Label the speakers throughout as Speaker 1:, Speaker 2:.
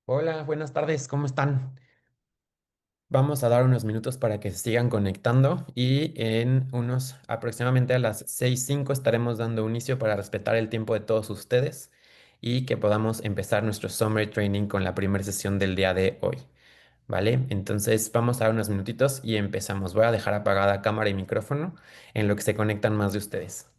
Speaker 1: Hola, buenas tardes, ¿cómo están? Vamos a dar unos minutos para que se sigan conectando y en unos aproximadamente a las 6:05 estaremos dando inicio para respetar el tiempo de todos ustedes y que podamos empezar nuestro Summer Training con la primera sesión del día de hoy, ¿vale? Entonces vamos a dar unos minutitos y empezamos. Voy a dejar apagada cámara y micrófono en lo que se conectan más de ustedes.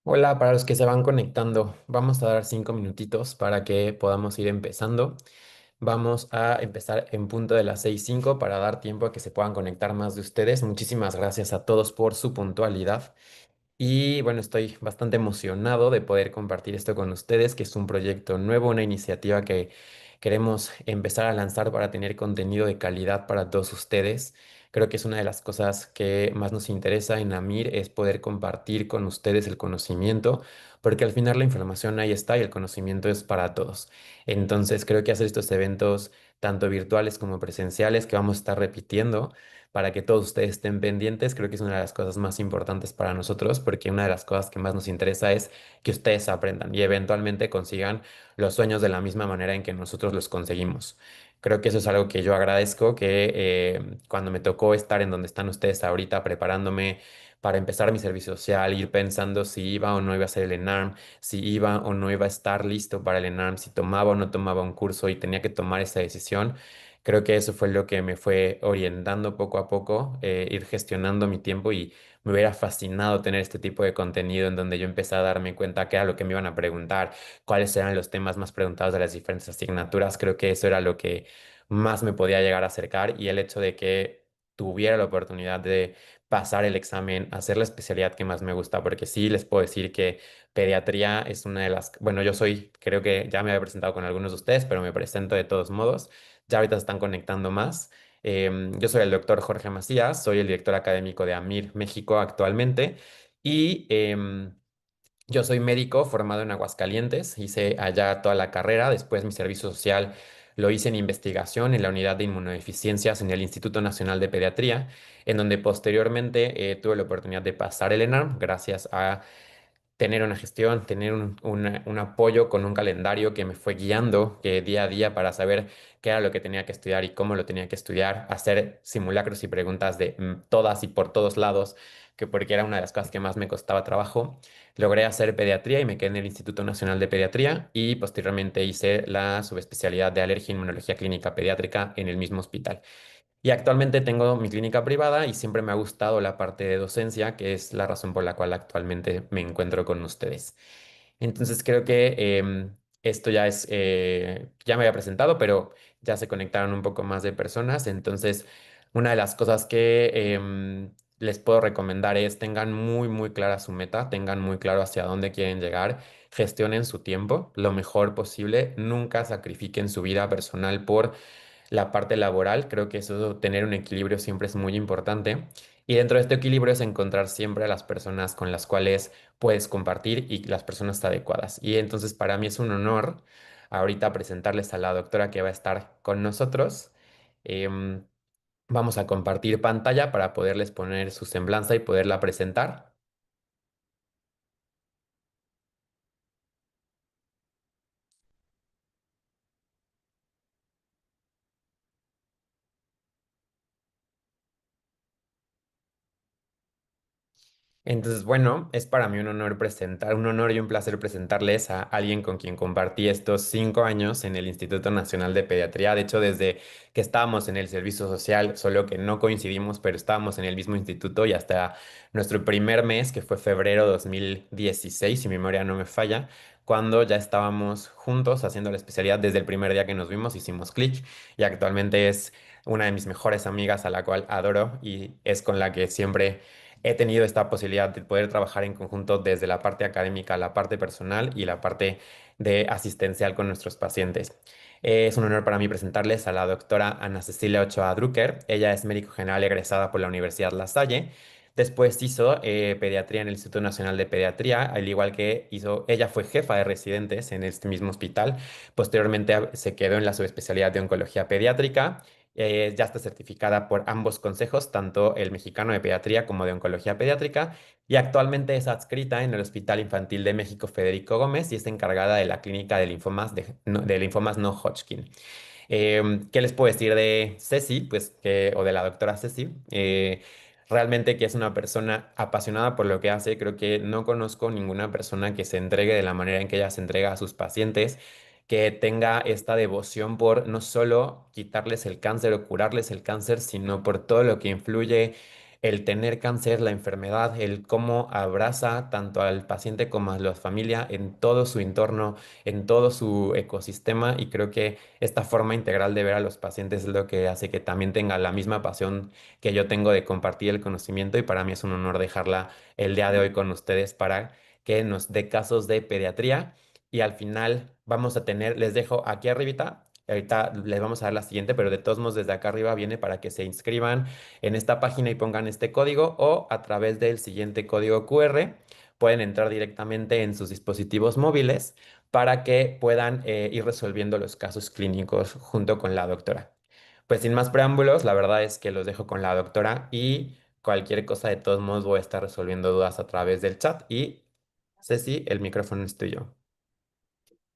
Speaker 1: Hola, para los que se van conectando, vamos a dar 5 minutitos para que podamos ir empezando. Vamos a empezar en punto de las 6:05 para dar tiempo a que se puedan conectar más de ustedes. Muchísimas gracias a todos por su puntualidad. Y bueno, estoy bastante emocionado de poder compartir esto con ustedes, que es un proyecto nuevo, una iniciativa que queremos empezar a lanzar para tener contenido de calidad para todos ustedes. Creo que es una de las cosas que más nos interesa en AMIR, es poder compartir con ustedes el conocimiento, porque al final la información ahí está y el conocimiento es para todos. Entonces creo que hacer estos eventos, tanto virtuales como presenciales, que vamos a estar repitiendo, para que todos ustedes estén pendientes. Creo que es una de las cosas más importantes para nosotros, porque una de las cosas que más nos interesa es que ustedes aprendan y eventualmente consigan los sueños de la misma manera en que nosotros los conseguimos. Creo que eso es algo que yo agradezco, que cuando me tocó estar en donde están ustedes ahorita preparándome para empezar mi servicio social, ir pensando si iba o no iba a hacer el ENARM, si iba o no iba a estar listo para el ENARM, si tomaba o no tomaba un curso y tenía que tomar esa decisión. Creo que eso fue lo que me fue orientando poco a poco, ir gestionando mi tiempo, y me hubiera fascinado tener este tipo de contenido en donde yo empecé a darme cuenta que era lo que me iban a preguntar, cuáles eran los temas más preguntados de las diferentes asignaturas. Creo que eso era lo que más me podía llegar a acercar, y el hecho de que tuviera la oportunidad de pasar el examen, hacer la especialidad que más me gusta, porque sí les puedo decir que pediatría es una de las, bueno, yo soy, creo que ya me había presentado con algunos de ustedes, pero me presento de todos modos. Ya ahorita se están conectando más. Yo soy el doctor Jorge Macías, soy el director académico de AMIR México actualmente, y yo soy médico formado en Aguascalientes, hice allá toda la carrera, después mi servicio social lo hice en investigación en la unidad de inmunodeficiencias en el Instituto Nacional de Pediatría, en donde posteriormente tuve la oportunidad de pasar el ENARM gracias a tener una gestión, tener un apoyo con un calendario que me fue guiando que día a día para saber qué era lo que tenía que estudiar y cómo lo tenía que estudiar, hacer simulacros y preguntas de todas y por todos lados, que porque era una de las cosas que más me costaba trabajo. Logré hacer pediatría y me quedé en el Instituto Nacional de Pediatría y posteriormente hice la subespecialidad de alergia e inmunología clínica pediátrica en el mismo hospital. Y actualmente tengo mi clínica privada y siempre me ha gustado la parte de docencia, que es la razón por la cual actualmente me encuentro con ustedes. Entonces creo que esto ya es, ya me había presentado, pero ya se conectaron un poco más de personas. Entonces, una de las cosas que les puedo recomendar es tengan muy, muy clara su meta, tengan muy claro hacia dónde quieren llegar, gestionen su tiempo lo mejor posible, nunca sacrifiquen su vida personal por la parte laboral. Creo que eso, tener un equilibrio siempre es muy importante. Y dentro de este equilibrio es encontrar siempre a las personas con las cuales puedes compartir y las personas adecuadas. Y entonces para mí es un honor ahorita presentarles a la doctora que va a estar con nosotros. Em, Vamos a compartir pantalla para poderles poner su semblanza y poderla presentar. Entonces, bueno, es para mí un honor presentar, un honor y un placer presentarles a alguien con quien compartí estos 5 años en el Instituto Nacional de Pediatría. De hecho, desde que estábamos en el servicio social, solo que no coincidimos, pero estábamos en el mismo instituto y hasta nuestro primer mes, que fue febrero 2016, si mi memoria no me falla, cuando ya estábamos juntos haciendo la especialidad desde el primer día que nos vimos, hicimos clic y actualmente es una de mis mejores amigas a la cual adoro y es con la que siempre he tenido esta posibilidad de poder trabajar en conjunto desde la parte académica, la parte personal y la parte de asistencial con nuestros pacientes. Es un honor para mí presentarles a la doctora Ana Cecilia Ochoa Drucker. Ella es médico general egresada por la Universidad La Salle. Después hizo pediatría en el Instituto Nacional de Pediatría, al igual que hizo, ella fue jefa de residentes en este mismo hospital. Posteriormente se quedó en la subespecialidad de oncología pediátrica. Ya está certificada por ambos consejos, tanto el mexicano de pediatría como de oncología pediátrica, y actualmente es adscrita en el Hospital Infantil de México Federico Gómez y es encargada de la clínica de linfomas, de linfomas no Hodgkin. ¿Qué les puedo decir de Ceci? Pues que, o de la doctora Ceci. Realmente que es una persona apasionada por lo que hace. Creo que no conozco ninguna persona que se entregue de la manera en que ella se entrega a sus pacientes, que tenga esta devoción por no solo quitarles el cáncer o curarles el cáncer, sino por todo lo que influye el tener cáncer, la enfermedad, el cómo abraza tanto al paciente como a la familia en todo su entorno, en todo su ecosistema. Y creo que esta forma integral de ver a los pacientes es lo que hace que también tenga la misma pasión que yo tengo de compartir el conocimiento y para mí es un honor dejarla el día de hoy con ustedes para que nos dé casos de pediatría y al final vamos a tener, les dejo aquí arribita. Ahorita les vamos a dar la siguiente, pero de todos modos desde acá arriba viene para que se inscriban en esta página y pongan este código o a través del siguiente código QR pueden entrar directamente en sus dispositivos móviles para que puedan ir resolviendo los casos clínicos junto con la doctora. Pues sin más preámbulos, la verdad es que los dejo con la doctora y cualquier cosa de todos modos voy a estar resolviendo dudas a través del chat y Ceci, el micrófono es tuyo.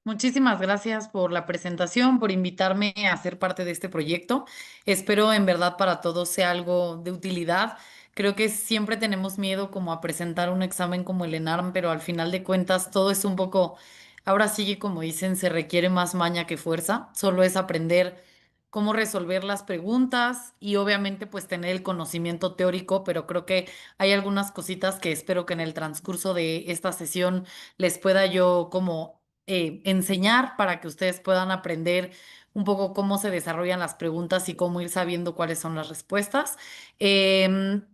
Speaker 2: Muchísimas gracias por la presentación, por invitarme a ser parte de este proyecto. Espero en verdad para todos sea algo de utilidad. Creo que siempre tenemos miedo como a presentar un examen como el ENARM, pero al final de cuentas todo es un poco, ahora sí que como dicen, se requiere más maña que fuerza. Solo es aprender cómo resolver las preguntas y obviamente pues tener el conocimiento teórico, pero creo que hay algunas cositas que espero que en el transcurso de esta sesión les pueda yo como enseñar para que ustedes puedan aprender un poco cómo se desarrollan las preguntas y cómo ir sabiendo cuáles son las respuestas. Em,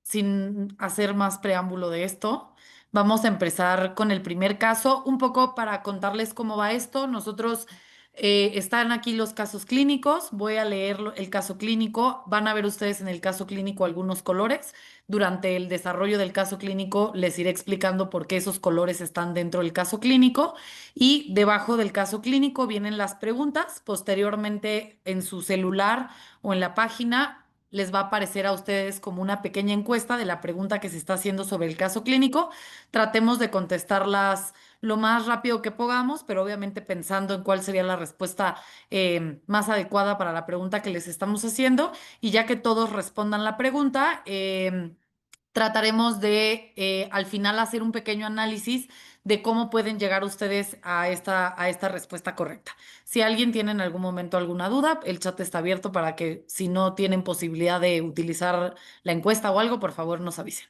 Speaker 2: Sin hacer más preámbulo de esto, vamos a empezar con el primer caso, un poco para contarles cómo va esto. Nosotros Están aquí los casos clínicos. Voy a leer el caso clínico. Van a ver ustedes en el caso clínico algunos colores. Durante el desarrollo del caso clínico les iré explicando por qué esos colores están dentro del caso clínico. Y debajo del caso clínico vienen las preguntas. Posteriormente, en su celular o en la página, les va a aparecer a ustedes como una pequeña encuesta de la pregunta que se está haciendo sobre el caso clínico. Tratemos de contestarlas lo más rápido que podamos, pero obviamente pensando en cuál sería la respuesta más adecuada para la pregunta que les estamos haciendo. Y ya que todos respondan la pregunta, trataremos de al final hacer un pequeño análisis de cómo pueden llegar ustedes a esta respuesta correcta. Si alguien tiene en algún momento alguna duda, el chat está abierto para que si no tienen posibilidad de utilizar la encuesta o algo, por favor nos avisen.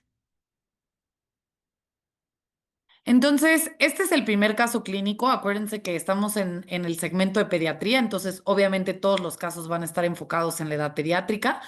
Speaker 2: Entonces, este es el primer caso clínico. Acuérdense que estamos en el segmento de pediatría, entonces obviamente todos los casos van a estar enfocados en la edad pediátrica.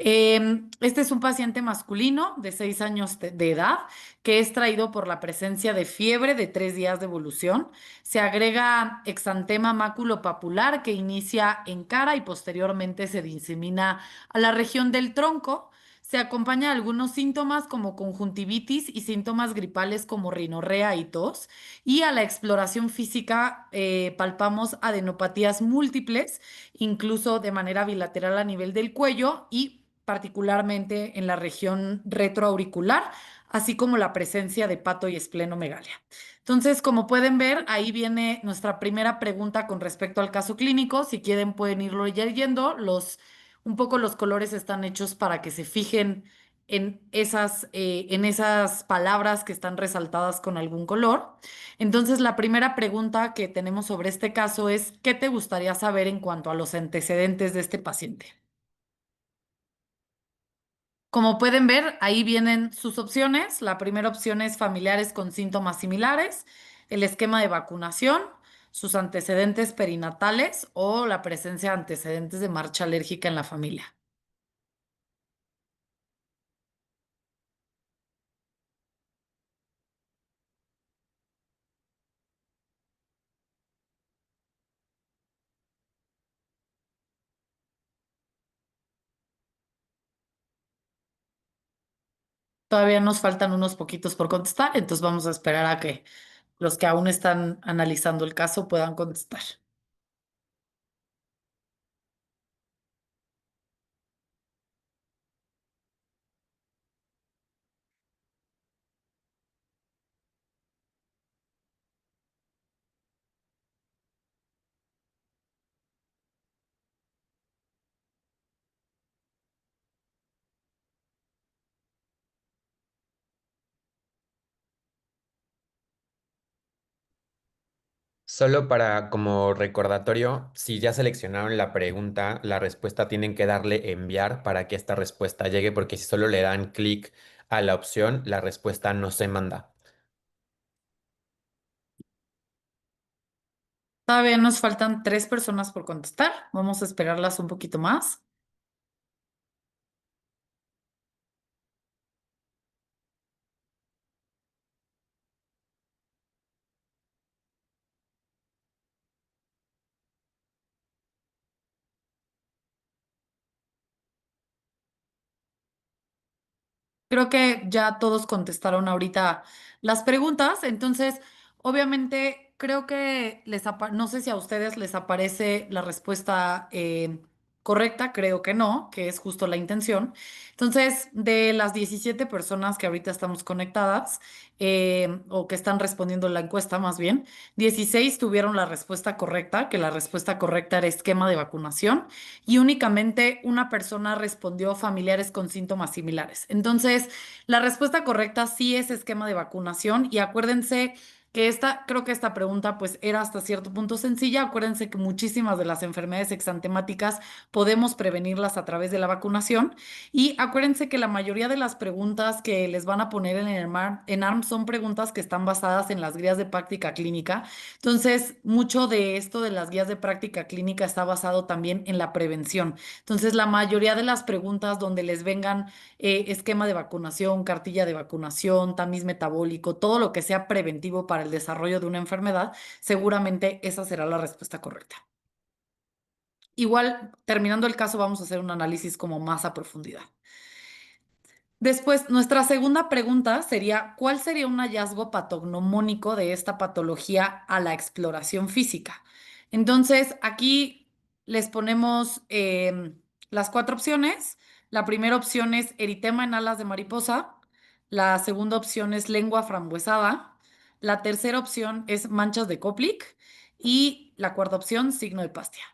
Speaker 2: Este es un paciente masculino de 6 años de edad que es traído por la presencia de fiebre de 3 días de evolución. Se agrega exantema maculopapular que inicia en cara y posteriormente se disemina a la región del tronco. Se acompaña de algunos síntomas como conjuntivitis y síntomas gripales como rinorrea y tos. Y a la exploración física palpamos adenopatías múltiples, incluso de manera bilateral a nivel del cuello y particularmente en la región retroauricular, así como la presencia de pato y esplenomegalia. Entonces, como pueden ver, ahí viene nuestra primera pregunta con respecto al caso clínico. Si quieren, pueden irlo leyendo. Un poco los colores están hechos para que se fijen en esas palabras que están resaltadas con algún color. Entonces, la primera pregunta que tenemos sobre este caso es, ¿qué te gustaría saber en cuanto a los antecedentes de este paciente? Como pueden ver, ahí vienen sus opciones. La primera opción es familiares con síntomas similares, el esquema de vacunación, sus antecedentes perinatales o la presencia de antecedentes de marcha alérgica en la familia. Todavía nos faltan unos poquitos por contestar, entonces vamos a esperar a que los que aún están analizando el caso puedan contestar.
Speaker 1: Solo para como recordatorio, si ya seleccionaron la pregunta, la respuesta tienen que darle enviar para que esta respuesta llegue, porque si solo le dan clic a la opción, la respuesta no se manda.
Speaker 2: Todavía nos faltan 3 personas por contestar. Vamos a esperarlas un poquito más. Creo que ya todos contestaron ahorita las preguntas, entonces obviamente creo que no sé si a ustedes les aparece la respuesta correcta, creo que no, que es justo la intención. Entonces, de las 17 personas que ahorita estamos conectadas o que están respondiendo la encuesta más bien, 16 tuvieron la respuesta correcta, que la respuesta correcta era esquema de vacunación y únicamente una persona respondió familiares con síntomas similares. Entonces, la respuesta correcta sí es esquema de vacunación y acuérdense que creo que esta pregunta pues era hasta cierto punto sencilla. Acuérdense que muchísimas de las enfermedades exantemáticas podemos prevenirlas a través de la vacunación y acuérdense que la mayoría de las preguntas que les van a poner en ARMS son preguntas que están basadas en las guías de práctica clínica. Entonces, mucho de esto de las guías de práctica clínica está basado también en la prevención. Entonces, la mayoría de las preguntas donde les vengan esquema de vacunación, cartilla de vacunación, tamiz metabólico, todo lo que sea preventivo para el desarrollo de una enfermedad, seguramente esa será la respuesta correcta. Igual, terminando el caso, vamos a hacer un análisis como más a profundidad. Después, nuestra segunda pregunta sería, ¿cuál sería un hallazgo patognomónico de esta patología a la exploración física? Entonces, aquí les ponemos las cuatro opciones. La primera opción es eritema en alas de mariposa. La segunda opción es lengua frambuesada. La tercera opción es manchas de Koplik. Y la cuarta opción, signo de Pastia.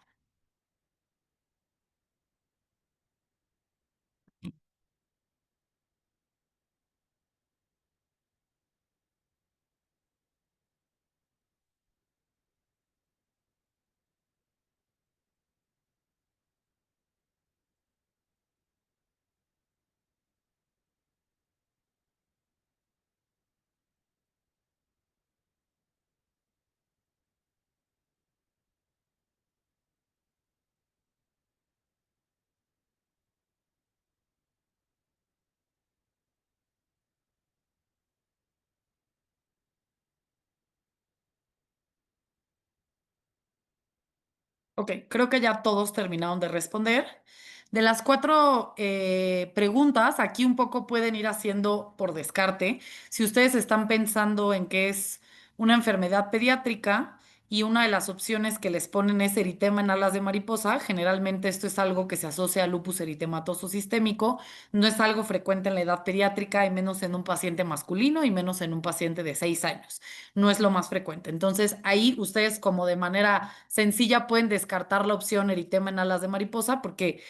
Speaker 2: Ok, creo que ya todos terminaron de responder. De las cuatro preguntas, aquí un poco pueden ir haciendo por descarte. Si ustedes están pensando en que es una enfermedad pediátrica y una de las opciones que les ponen es eritema en alas de mariposa, generalmente esto es algo que se asocia al lupus eritematoso sistémico, no es algo frecuente en la edad pediátrica y menos en un paciente masculino y menos en un paciente de 6 años, no es lo más frecuente. Entonces, ahí ustedes como de manera sencilla pueden descartar la opción eritema en alas de mariposa porque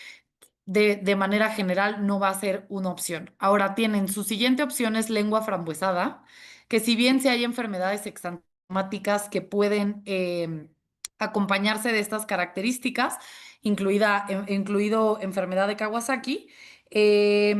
Speaker 2: de manera general no va a ser una opción. Ahora tienen su siguiente opción es lengua frambuesada, que si bien si hay enfermedades exantemáticas que pueden acompañarse de estas características, incluido enfermedad de Kawasaki, eh,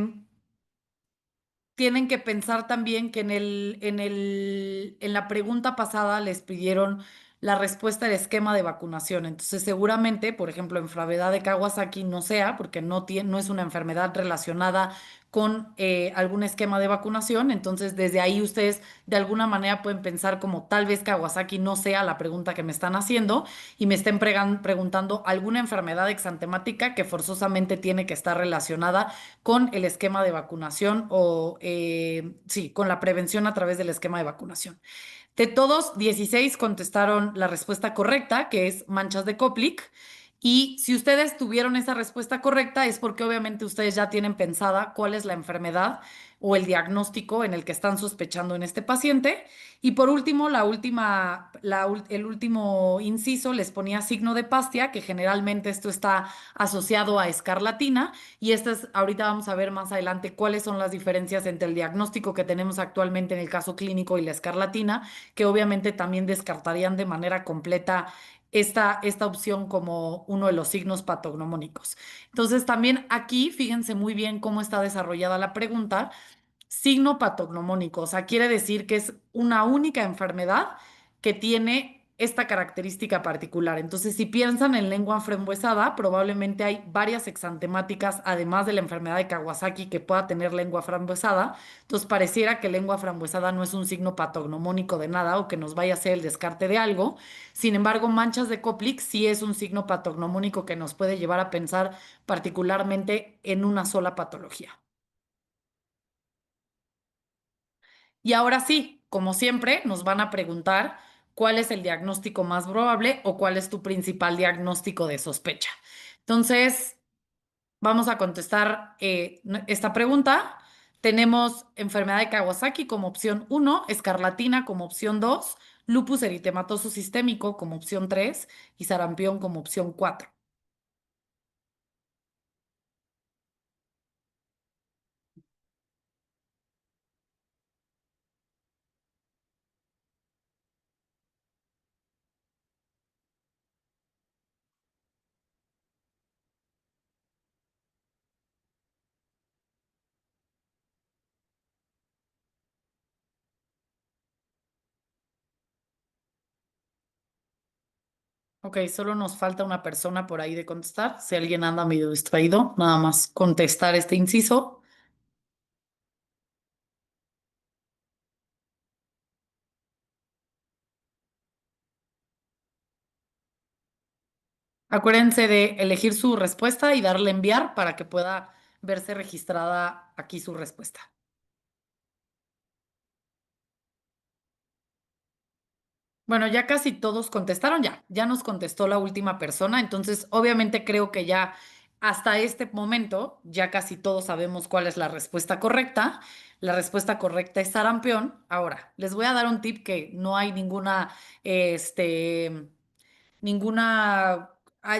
Speaker 2: tienen que pensar también que en la pregunta pasada les pidieron la respuesta del esquema de vacunación. Entonces, seguramente, por ejemplo, enfermedad de Kawasaki no sea, porque no es una enfermedad relacionada con algún esquema de vacunación. Entonces, desde ahí ustedes de alguna manera pueden pensar como tal vez Kawasaki no sea la pregunta que me están haciendo y me estén preguntando alguna enfermedad exantemática que forzosamente tiene que estar relacionada con el esquema de vacunación o, sí, con la prevención a través del esquema de vacunación. De todos, 16 contestaron la respuesta correcta, que es manchas de Koplik. Y si ustedes tuvieron esa respuesta correcta, es porque obviamente ustedes ya tienen pensada cuál es la enfermedad o el diagnóstico en el que están sospechando en este paciente. Y por último, el último inciso les ponía signo de Pastia, que generalmente esto está asociado a escarlatina. Y ahorita vamos a ver más adelante cuáles son las diferencias entre el diagnóstico que tenemos actualmente en el caso clínico y la escarlatina, que obviamente también descartarían de manera completa esta opción como uno de los signos patognomónicos. Entonces, también aquí, fíjense muy bien cómo está desarrollada la pregunta. Signo patognomónico, o sea, quiere decir que es una única enfermedad que tiene esta característica particular. Entonces, si piensan en lengua frambuesada, probablemente hay varias exantemáticas, además de la enfermedad de Kawasaki, que pueda tener lengua frambuesada. Entonces, pareciera que lengua frambuesada no es un signo patognomónico de nada o que nos vaya a hacer el descarte de algo. Sin embargo, manchas de Koplik sí es un signo patognomónico que nos puede llevar a pensar particularmente en una sola patología. Y ahora sí, como siempre, nos van a preguntar cuál es el diagnóstico más probable o cuál es tu principal diagnóstico de sospecha. Entonces, vamos a contestar esta pregunta. Tenemos enfermedad de Kawasaki como opción uno, escarlatina como opción 2, lupus eritematoso sistémico como opción 3 y sarampión como opción 4. Ok, solo nos falta una persona por ahí de contestar. Si alguien anda medio distraído, nada más contestar este inciso. Acuérdense de elegir su respuesta y darle enviar para que pueda verse registrada aquí su respuesta. Bueno, ya casi todos contestaron, ya nos contestó la última persona, entonces obviamente creo que ya hasta este momento ya casi todos sabemos cuál es la respuesta correcta. La respuesta correcta es sarampión. Ahora, les voy a dar un tip que no hay este,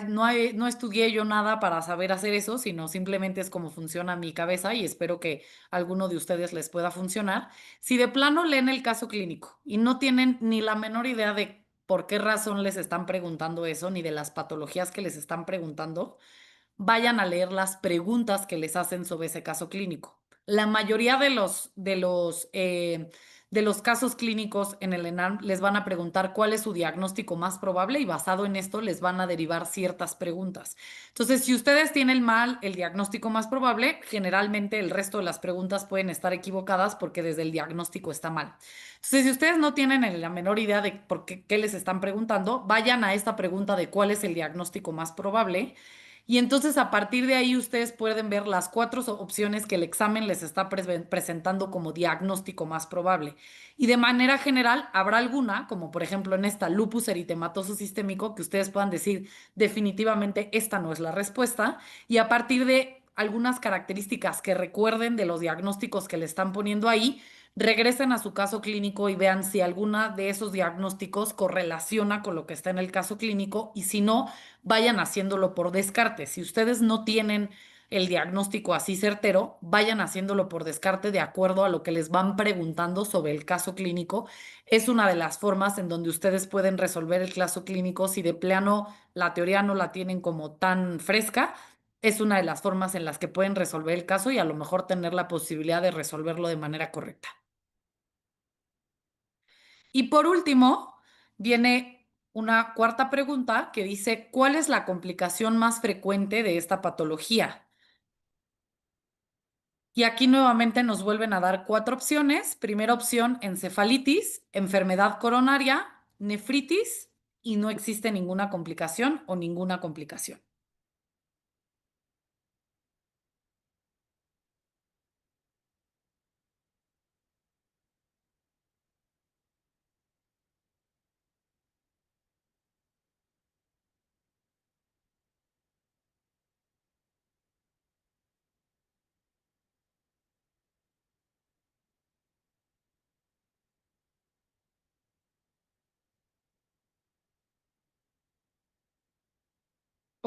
Speaker 2: no estudié yo nada para saber hacer eso, sino simplemente es como funciona mi cabeza y espero que a alguno de ustedes les pueda funcionar. Si de plano leen el caso clínico y no tienen ni la menor idea de por qué razón les están preguntando eso, ni de las patologías que les están preguntando, vayan a leer las preguntas que les hacen sobre ese caso clínico. La mayoría de los casos clínicos en el ENAM les van a preguntar cuál es su diagnóstico más probable y basado en esto les van a derivar ciertas preguntas. Entonces, si ustedes tienen mal el diagnóstico más probable, generalmente el resto de las preguntas pueden estar equivocadas porque desde el diagnóstico está mal. Entonces, si ustedes no tienen la menor idea de qué les están preguntando, vayan a esta pregunta de cuál es el diagnóstico más probable y entonces a partir de ahí ustedes pueden ver las cuatro opciones que el examen les está presentando como diagnóstico más probable. Y de manera general habrá alguna, como por ejemplo en esta lupus eritematoso sistémico, que ustedes puedan decir definitivamente esta no es la respuesta. Y a partir de algunas características que recuerden de los diagnósticos que le están poniendo ahí, regresen a su caso clínico y vean si alguna de esos diagnósticos correlaciona con lo que está en el caso clínico y si no, vayan haciéndolo por descarte. Si ustedes no tienen el diagnóstico así certero, vayan haciéndolo por descarte de acuerdo a lo que les van preguntando sobre el caso clínico. Es una de las formas en donde ustedes pueden resolver el caso clínico si de plano la teoría no la tienen como tan fresca. Es una de las formas en las que pueden resolver el caso y a lo mejor tener la posibilidad de resolverlo de manera correcta. Y por último, viene una cuarta pregunta que dice, ¿cuál es la complicación más frecuente de esta patología? Y aquí nuevamente nos vuelven a dar cuatro opciones. Primera opción, encefalitis, enfermedad coronaria, nefritis y no existe ninguna complicación o ninguna complicación.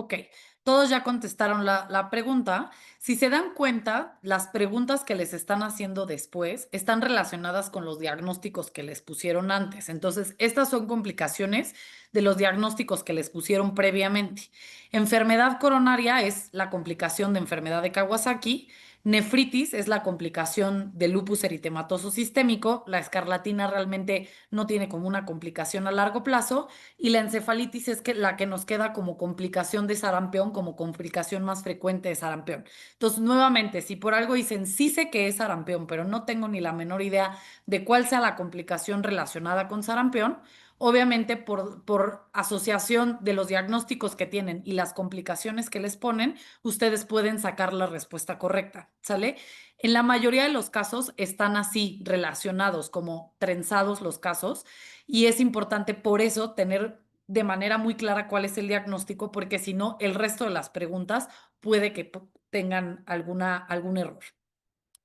Speaker 2: Ok, todos ya contestaron la pregunta. Si se dan cuenta, las preguntas que les están haciendo después están relacionadas con los diagnósticos que les pusieron antes. Entonces, estas son complicaciones de los diagnósticos que les pusieron previamente. Enfermedad coronaria es la complicación de enfermedad de Kawasaki. Nefritis es la complicación de lupus eritematoso sistémico. La escarlatina realmente no tiene como una complicación a largo plazo. Y la encefalitis es la que nos queda como complicación de sarampión, como complicación más frecuente de sarampión. Entonces, nuevamente, si por algo dicen, sí sé que es sarampión, pero no tengo ni la menor idea de cuál sea la complicación relacionada con sarampión, obviamente por asociación de los diagnósticos que tienen y las complicaciones que les ponen, ustedes pueden sacar la respuesta correcta, ¿sale? En la mayoría de los casos están así relacionados, como trenzados los casos. Y es importante por eso tener de manera muy clara cuál es el diagnóstico, porque si no, el resto de las preguntas puede que tengan algún error.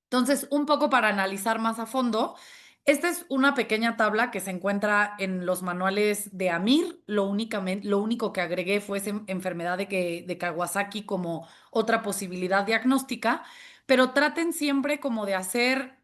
Speaker 2: Entonces, un poco para analizar más a fondo, esta es una pequeña tabla que se encuentra en los manuales de AMIR. Lo único que agregué fue esa enfermedad de Kawasaki como otra posibilidad diagnóstica, pero traten siempre como de hacer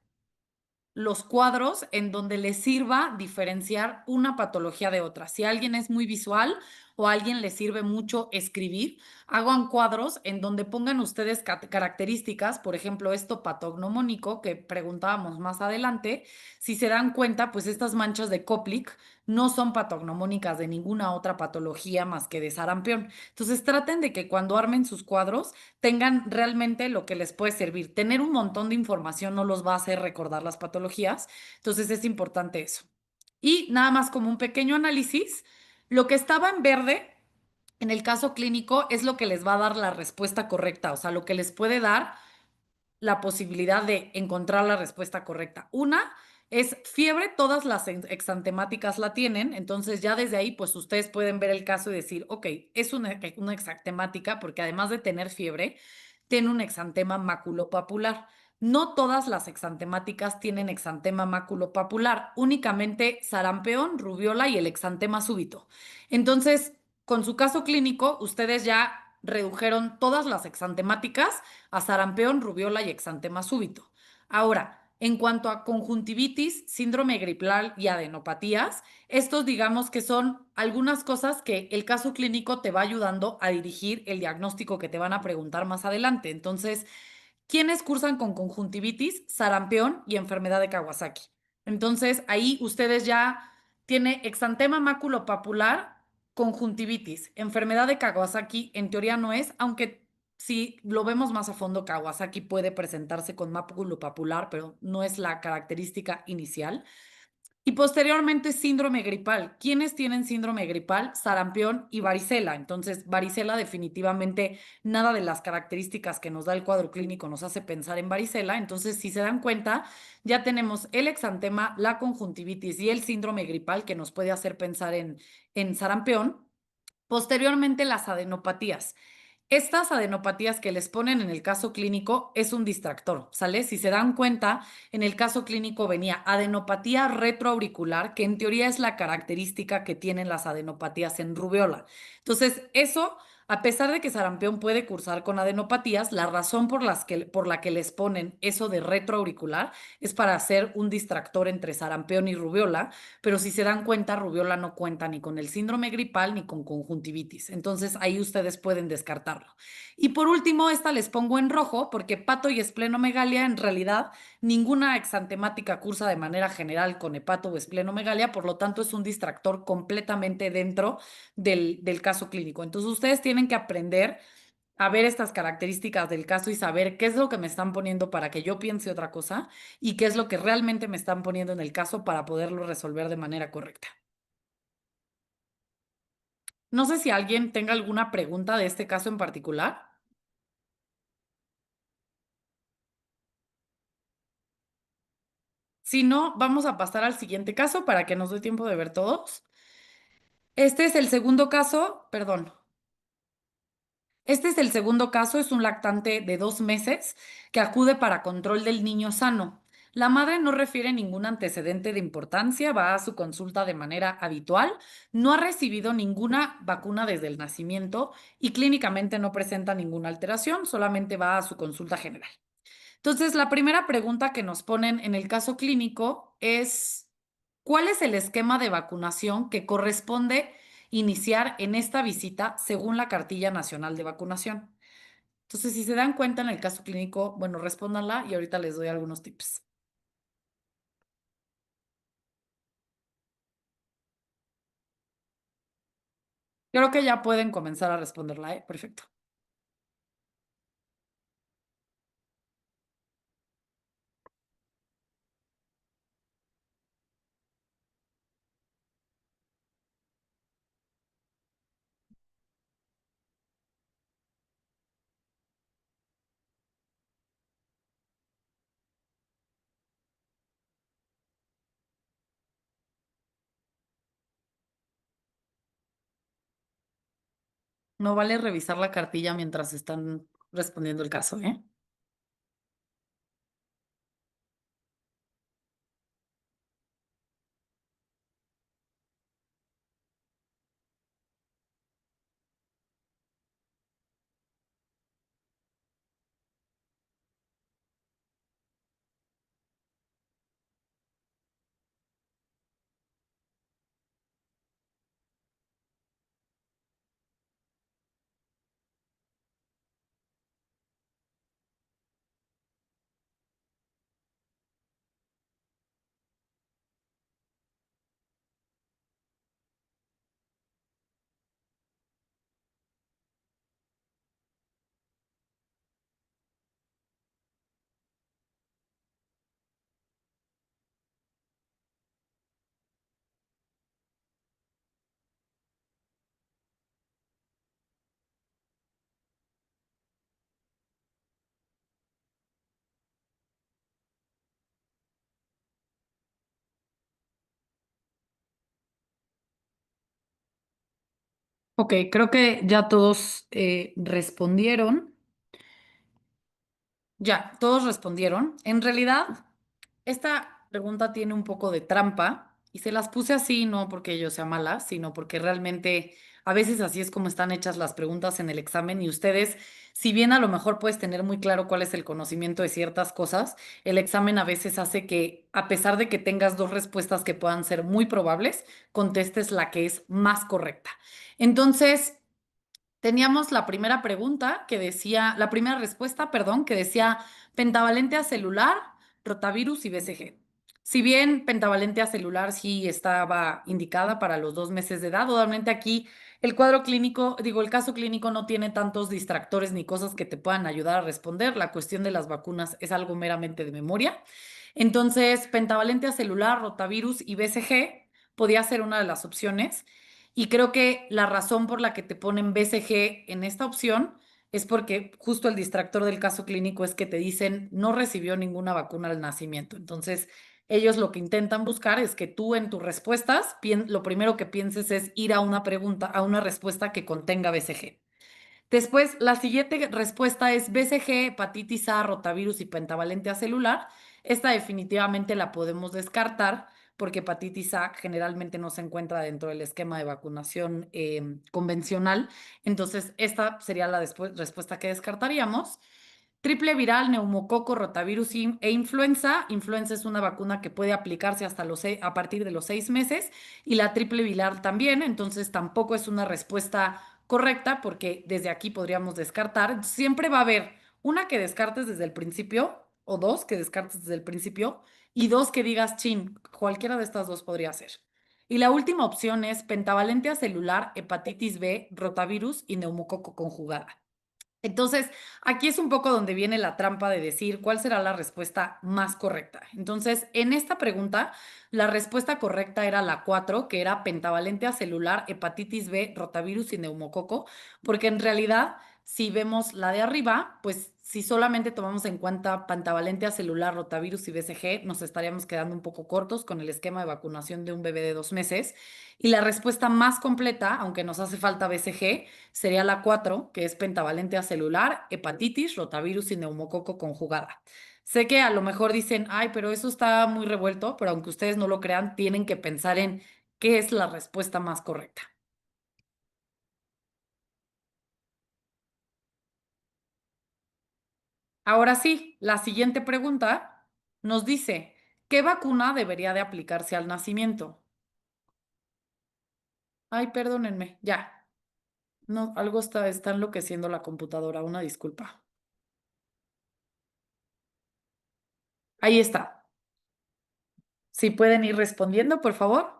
Speaker 2: los cuadros en donde les sirva diferenciar una patología de otra. Si alguien es muy visual, o a alguien le sirve mucho escribir, hagan cuadros en donde pongan ustedes características, por ejemplo, esto patognomónico que preguntábamos más adelante. Si se dan cuenta, pues estas manchas de Koplik no son patognomónicas de ninguna otra patología más que de sarampión. Entonces traten de que cuando armen sus cuadros tengan realmente lo que les puede servir. Tener un montón de información no los va a hacer recordar las patologías, entonces es importante eso. Y nada más como un pequeño análisis, lo que estaba en verde en el caso clínico es lo que les va a dar la respuesta correcta, o sea, lo que les puede dar la posibilidad de encontrar la respuesta correcta. Una es fiebre, todas las exantemáticas la tienen, entonces ya desde ahí pues ustedes pueden ver el caso y decir, ok, es una exantemática porque además de tener fiebre, tiene un exantema maculopapular. No todas las exantemáticas tienen exantema maculopapular, únicamente sarampeón, rubiola y el exantema súbito. Entonces, con su caso clínico, ustedes ya redujeron todas las exantemáticas a sarampión, rubiola y exantema súbito. Ahora, en cuanto a conjuntivitis, síndrome gripal y adenopatías, estos digamos que son algunas cosas que el caso clínico te va ayudando a dirigir el diagnóstico que te van a preguntar más adelante. Entonces, ¿quiénes cursan con conjuntivitis, sarampión y enfermedad de Kawasaki? Entonces, ahí ustedes ya tiene exantema maculopapular, conjuntivitis, enfermedad de Kawasaki, en teoría no es, aunque si lo vemos más a fondo, Kawasaki puede presentarse con maculopapular, pero no es la característica inicial. Y posteriormente síndrome gripal. ¿Quiénes tienen síndrome gripal? Sarampión y varicela. Entonces, varicela definitivamente nada de las características que nos da el cuadro clínico nos hace pensar en varicela. Entonces, si se dan cuenta, ya tenemos el exantema, la conjuntivitis y el síndrome gripal que nos puede hacer pensar en sarampión. Posteriormente, las adenopatías. Estas adenopatías que les ponen en el caso clínico es un distractor, ¿sale? Si se dan cuenta, en el caso clínico venía adenopatía retroauricular, que en teoría es la característica que tienen las adenopatías en rubiola. Entonces, eso, a pesar de que sarampión puede cursar con adenopatías, la razón por la que les ponen eso de retroauricular es para hacer un distractor entre sarampión y rubiola, pero si se dan cuenta, rubiola no cuenta ni con el síndrome gripal ni con conjuntivitis. Entonces ahí ustedes pueden descartarlo. Y por último, esta les pongo en rojo porque pato y esplenomegalia en realidad ninguna exantemática cursa de manera general con hepato o esplenomegalia, por lo tanto es un distractor completamente dentro del caso clínico. Entonces ustedes tienen que aprender a ver estas características del caso y saber qué es lo que me están poniendo para que yo piense otra cosa y qué es lo que realmente me están poniendo en el caso para poderlo resolver de manera correcta. No sé si alguien tenga alguna pregunta de este caso en particular. Si no, vamos a pasar al siguiente caso para que nos dé tiempo de ver todos. Este es el segundo caso, perdón. Este es el segundo caso, es un lactante de 2 meses que acude para control del niño sano. La madre no refiere ningún antecedente de importancia, va a su consulta de manera habitual, no ha recibido ninguna vacuna desde el nacimiento y clínicamente no presenta ninguna alteración, solamente va a su consulta general. Entonces, la primera pregunta que nos ponen en el caso clínico es, ¿cuál es el esquema de vacunación que corresponde iniciar en esta visita según la Cartilla Nacional de Vacunación? Entonces, si se dan cuenta en el caso clínico, bueno, respóndanla y ahorita les doy algunos tips. Creo que ya pueden comenzar a responderla, ¿eh? Perfecto. No vale revisar la cartilla mientras están respondiendo el caso, ¿eh? Ok, creo que ya todos respondieron. Ya, todos respondieron. En realidad, esta pregunta tiene un poco de trampa y se las puse así no porque yo sea mala, sino porque realmente a veces así es como están hechas las preguntas en el examen y ustedes, si bien a lo mejor puedes tener muy claro cuál es el conocimiento de ciertas cosas, el examen a veces hace que, a pesar de que tengas dos respuestas que puedan ser muy probables, contestes la que es más correcta. Entonces, teníamos la primera pregunta que decía, la primera respuesta, perdón, que decía pentavalente acelular, rotavirus y BCG. Si bien pentavalente acelular sí estaba indicada para los 2 meses de edad, obviamente aquí el cuadro clínico, digo, el caso clínico no tiene tantos distractores ni cosas que te puedan ayudar a responder. La cuestión de las vacunas es algo meramente de memoria. Entonces, pentavalente acelular, rotavirus y BCG podía ser una de las opciones. Y creo que la razón por la que te ponen BCG en esta opción es porque justo el distractor del caso clínico es que te dicen no recibió ninguna vacuna al nacimiento. Entonces, ellos lo que intentan buscar es que tú en tus respuestas, lo primero que pienses es ir a una pregunta, a una respuesta que contenga BCG. Después, la siguiente respuesta es BCG, hepatitis A, rotavirus y pentavalente acelular. Esta definitivamente la podemos descartar porque hepatitis A generalmente no se encuentra dentro del esquema de vacunación convencional. Entonces, esta sería la respuesta que descartaríamos. Triple viral, neumococo, rotavirus e influenza. Influenza es una vacuna que puede aplicarse hasta a partir de los 6 meses y la triple viral también, entonces tampoco es una respuesta correcta porque desde aquí podríamos descartar. Siempre va a haber una que descartes desde el principio o dos que descartes desde el principio y dos que digas, chin, cualquiera de estas dos podría ser. Y la última opción es pentavalente celular, hepatitis B, rotavirus y neumococo conjugada. Entonces, aquí es un poco donde viene la trampa de decir cuál será la respuesta más correcta. Entonces, en esta pregunta, la respuesta correcta era la 4, que era pentavalente acelular, hepatitis B, rotavirus y neumococo, porque en realidad, si vemos la de arriba, pues si solamente tomamos en cuenta pentavalente acelular, rotavirus y BCG, nos estaríamos quedando un poco cortos con el esquema de vacunación de un bebé de 2 meses. Y la respuesta más completa, aunque nos hace falta BCG, sería la 4, que es pentavalente acelular, hepatitis, rotavirus y neumococo conjugada. Sé que a lo mejor dicen, ay, pero eso está muy revuelto, pero aunque ustedes no lo crean, tienen que pensar en qué es la respuesta más correcta. Ahora sí, la siguiente pregunta nos dice, ¿qué vacuna debería de aplicarse al nacimiento? Ay, perdónenme, ya. No, algo está enloqueciendo la computadora, una disculpa. Ahí está. Si pueden ir respondiendo, por favor.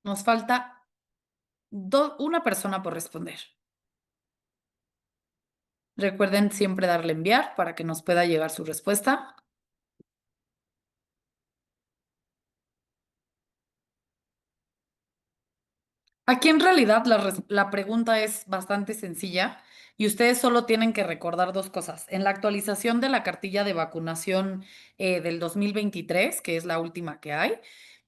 Speaker 2: Nos falta una persona por responder. Recuerden siempre darle enviar para que nos pueda llegar su respuesta. Aquí en realidad la pregunta es bastante sencilla y ustedes solo tienen que recordar dos cosas. En la actualización de la cartilla de vacunación del 2023, que es la última que hay,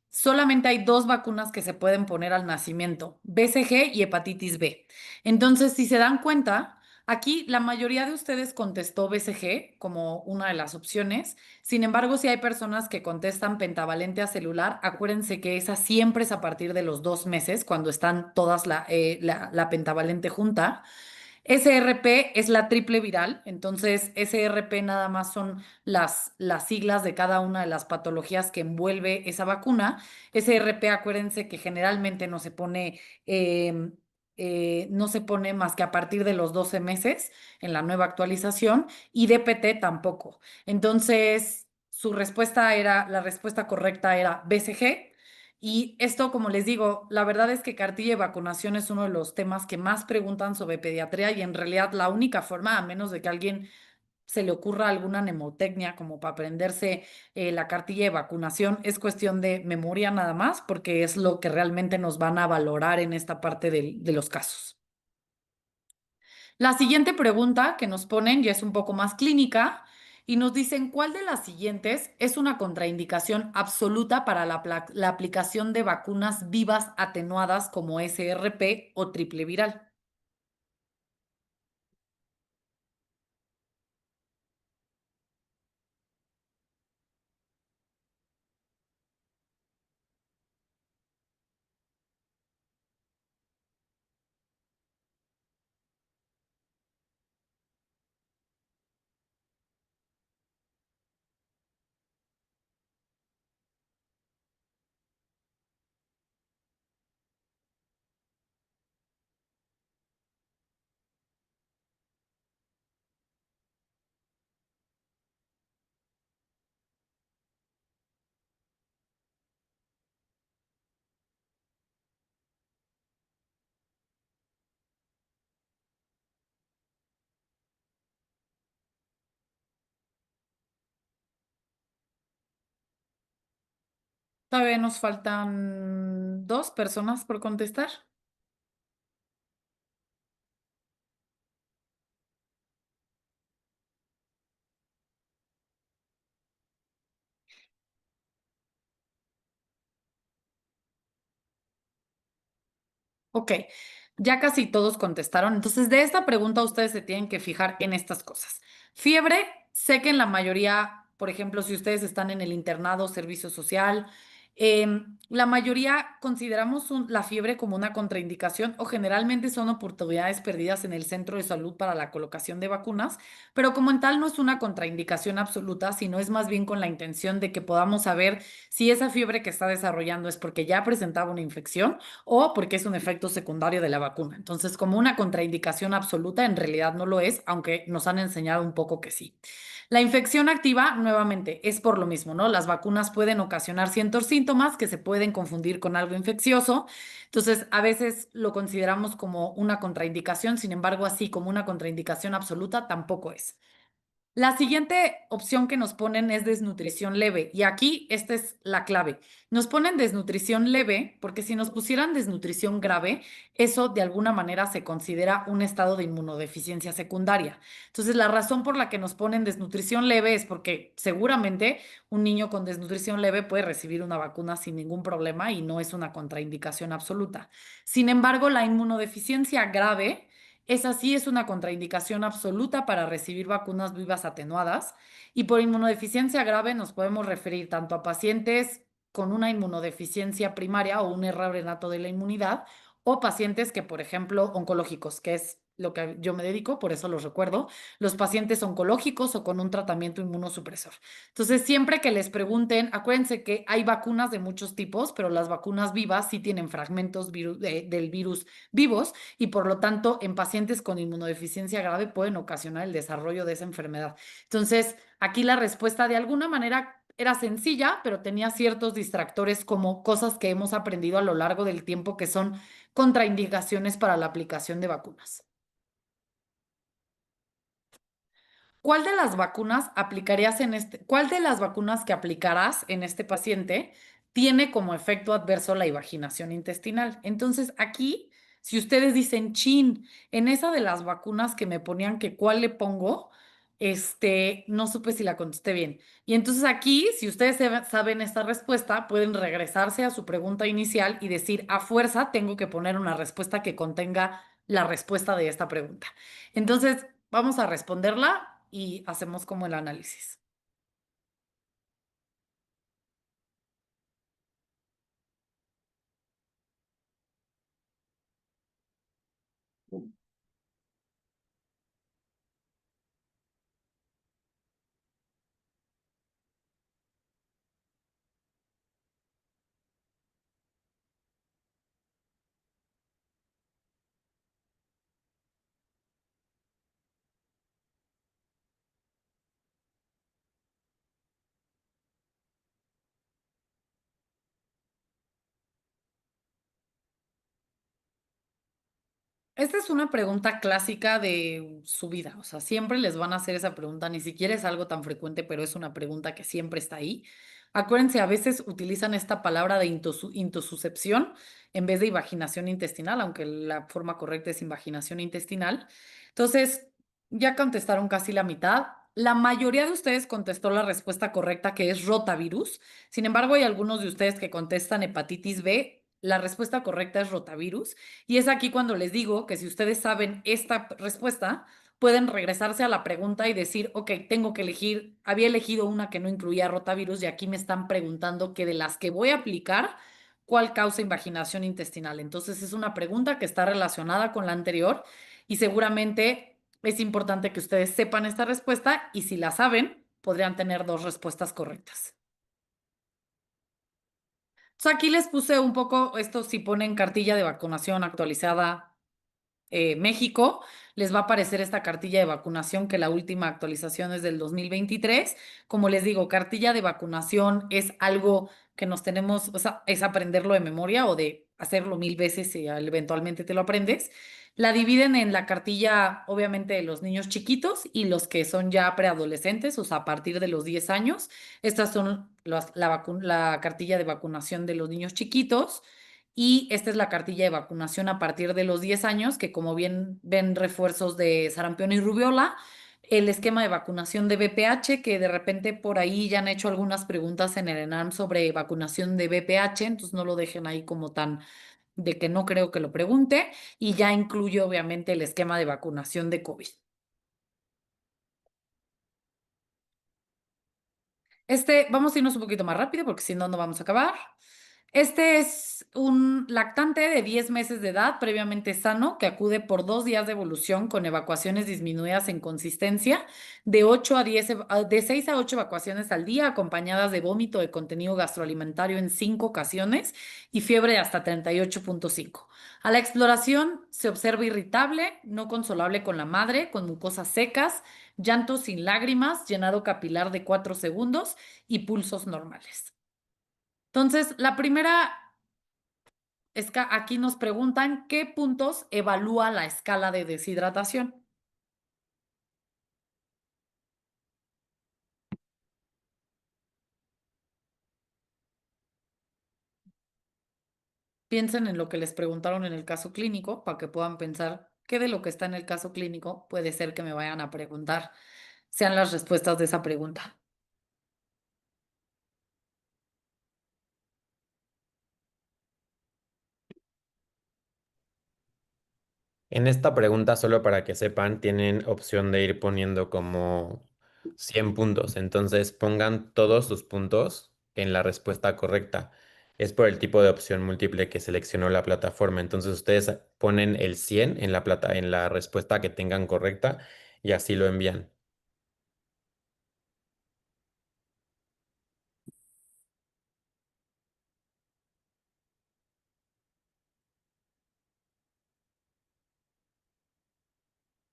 Speaker 2: solamente hay dos vacunas que se pueden poner al nacimiento, BCG y hepatitis B. Entonces, si se dan cuenta, aquí la mayoría de ustedes contestó BCG como una de las opciones. Sin embargo, si hay personas que contestan pentavalente acelular, acuérdense que esa siempre es a partir de los 2 meses, cuando están todas la pentavalente junta. SRP es la triple viral, entonces SRP nada más son las siglas de cada una de las patologías que envuelve esa vacuna. SRP, acuérdense que generalmente no se pone no se pone más que a partir de los 12 meses en la nueva actualización y DPT tampoco. Entonces, la respuesta correcta era BCG. Y esto, como les digo, la verdad es que cartilla de vacunación es uno de los temas que más preguntan sobre pediatría y en realidad la única forma, a menos de que alguien se le ocurra alguna mnemotecnia como para aprenderse la cartilla de vacunación, es cuestión de memoria nada más, porque es lo que realmente nos van a valorar en esta parte de los casos. La siguiente pregunta que nos ponen ya es un poco más clínica y nos dicen cuál de las siguientes es una contraindicación absoluta para la aplicación de vacunas vivas atenuadas como SRP o triple viral. Todavía nos faltan dos personas por contestar. Ok, ya casi todos contestaron. Entonces, de esta pregunta ustedes se tienen que fijar en estas cosas. Fiebre, sé que en la mayoría, por ejemplo, si ustedes están en el internado, servicio social, la mayoría consideramos la fiebre como una contraindicación o generalmente son oportunidades perdidas en el centro de salud para la colocación de vacunas, pero como en tal no es una contraindicación absoluta, sino es más bien con la intención de que podamos saber si esa fiebre que está desarrollando es porque ya presentaba una infección o porque es un efecto secundario de la vacuna. Entonces, como una contraindicación absoluta, en realidad no lo es, aunque nos han enseñado un poco que sí. La infección activa, nuevamente, es por lo mismo, ¿no? Las vacunas pueden ocasionar ciertos síntomas que se pueden confundir con algo infeccioso. Entonces, a veces lo consideramos como una contraindicación, sin embargo, así como una contraindicación absoluta, tampoco es. La siguiente opción que nos ponen es desnutrición leve y aquí esta es la clave. Nos ponen desnutrición leve porque si nos pusieran desnutrición grave, eso de alguna manera se considera un estado de inmunodeficiencia secundaria. Entonces, la razón por la que nos ponen desnutrición leve es porque seguramente un niño con desnutrición leve puede recibir una vacuna sin ningún problema y no es una contraindicación absoluta. Sin embargo, la inmunodeficiencia grave esa sí es una contraindicación absoluta para recibir vacunas vivas atenuadas y por inmunodeficiencia grave nos podemos referir tanto a pacientes con una inmunodeficiencia primaria o un error renato de la inmunidad o pacientes que, por ejemplo, oncológicos, que es lo que yo me dedico, por eso los recuerdo, los pacientes oncológicos o con un tratamiento inmunosupresor. Entonces, siempre que les pregunten, acuérdense que hay vacunas de muchos tipos, pero las vacunas vivas sí tienen fragmentos del virus vivos y por lo tanto en pacientes con inmunodeficiencia grave pueden ocasionar el desarrollo de esa enfermedad. Entonces, aquí la respuesta de alguna manera era sencilla, pero tenía ciertos distractores como cosas que hemos aprendido a lo largo del tiempo que son contraindicaciones para la aplicación de vacunas. ¿Cuál de las vacunas aplicarías cuál de las vacunas que aplicarás en este paciente tiene como efecto adverso la invaginación intestinal? Entonces, aquí, si ustedes dicen, chin, en esa de las vacunas que me ponían que cuál le pongo, no supe si la contesté bien. Y entonces aquí, si ustedes saben esta respuesta, pueden regresarse a su pregunta inicial y decir, a fuerza tengo que poner una respuesta que contenga la respuesta de esta pregunta. Entonces, vamos a responderla y hacemos como el análisis. Esta es una pregunta clásica de su vida, o sea, siempre les van a hacer esa pregunta, ni siquiera es algo tan frecuente, pero es una pregunta que siempre está ahí. Acuérdense, a veces utilizan esta palabra de intususcepción en vez de invaginación intestinal, aunque la forma correcta es invaginación intestinal. Entonces, ya contestaron casi la mitad. La mayoría de ustedes contestó la respuesta correcta, que es rotavirus. Sin embargo, hay algunos de ustedes que contestan hepatitis B. La respuesta correcta es rotavirus. Y es aquí cuando les digo que si ustedes saben esta respuesta, pueden regresarse a la pregunta y decir, ok, tengo que elegir, había elegido una que no incluía rotavirus y aquí me están preguntando que de las que voy a aplicar, ¿cuál causa invaginación intestinal? Entonces es una pregunta que está relacionada con la anterior y seguramente es importante que ustedes sepan esta respuesta y si la saben, podrían tener dos respuestas correctas. Entonces aquí les puse un poco, esto si ponen cartilla de vacunación actualizada México, les va a aparecer esta cartilla de vacunación que la última actualización es del 2023. Como les digo, cartilla de vacunación es algo que nos tenemos, o sea, es aprenderlo de memoria o de hacerlo 1000 veces y eventualmente te lo aprendes. La dividen en la cartilla, obviamente, de los niños chiquitos y los que son ya preadolescentes, o sea, a partir de los 10 años. Estas son la cartilla de vacunación de los niños chiquitos. Y esta es la cartilla de vacunación a partir de los 10 años, que como bien ven refuerzos de sarampión y rubiola, el esquema de vacunación de VPH, que de repente por ahí ya han hecho algunas preguntas en el ENAM sobre vacunación de VPH, entonces no lo dejen ahí como tan de que no creo que lo pregunte, y ya incluye obviamente el esquema de vacunación de COVID. Vamos a irnos un poquito más rápido porque si no, no vamos a acabar. Este es un lactante de 10 meses de edad, previamente sano, que acude por 2 días de evolución con evacuaciones disminuidas en consistencia, de 8 a 10, de 6 a 8 evacuaciones al día, acompañadas de vómito de contenido gastroalimentario en 5 ocasiones y fiebre de hasta 38,5. A la exploración se observa irritable, no consolable con la madre, con mucosas secas, llanto sin lágrimas, llenado capilar de 4 segundos y pulsos normales. Entonces, la primera es que aquí nos preguntan qué puntos evalúa la escala de deshidratación. Piensen en lo que les preguntaron en el caso clínico para que puedan pensar qué de lo que está en el caso clínico puede ser que me vayan a preguntar, sean las respuestas de esa pregunta.
Speaker 1: En esta pregunta, solo para que sepan, tienen opción de ir poniendo como 100 puntos. Entonces pongan todos sus puntos en la respuesta correcta. Es por el tipo de opción múltiple que seleccionó la plataforma. Entonces ustedes ponen el 100 en en la respuesta que tengan correcta y así lo envían.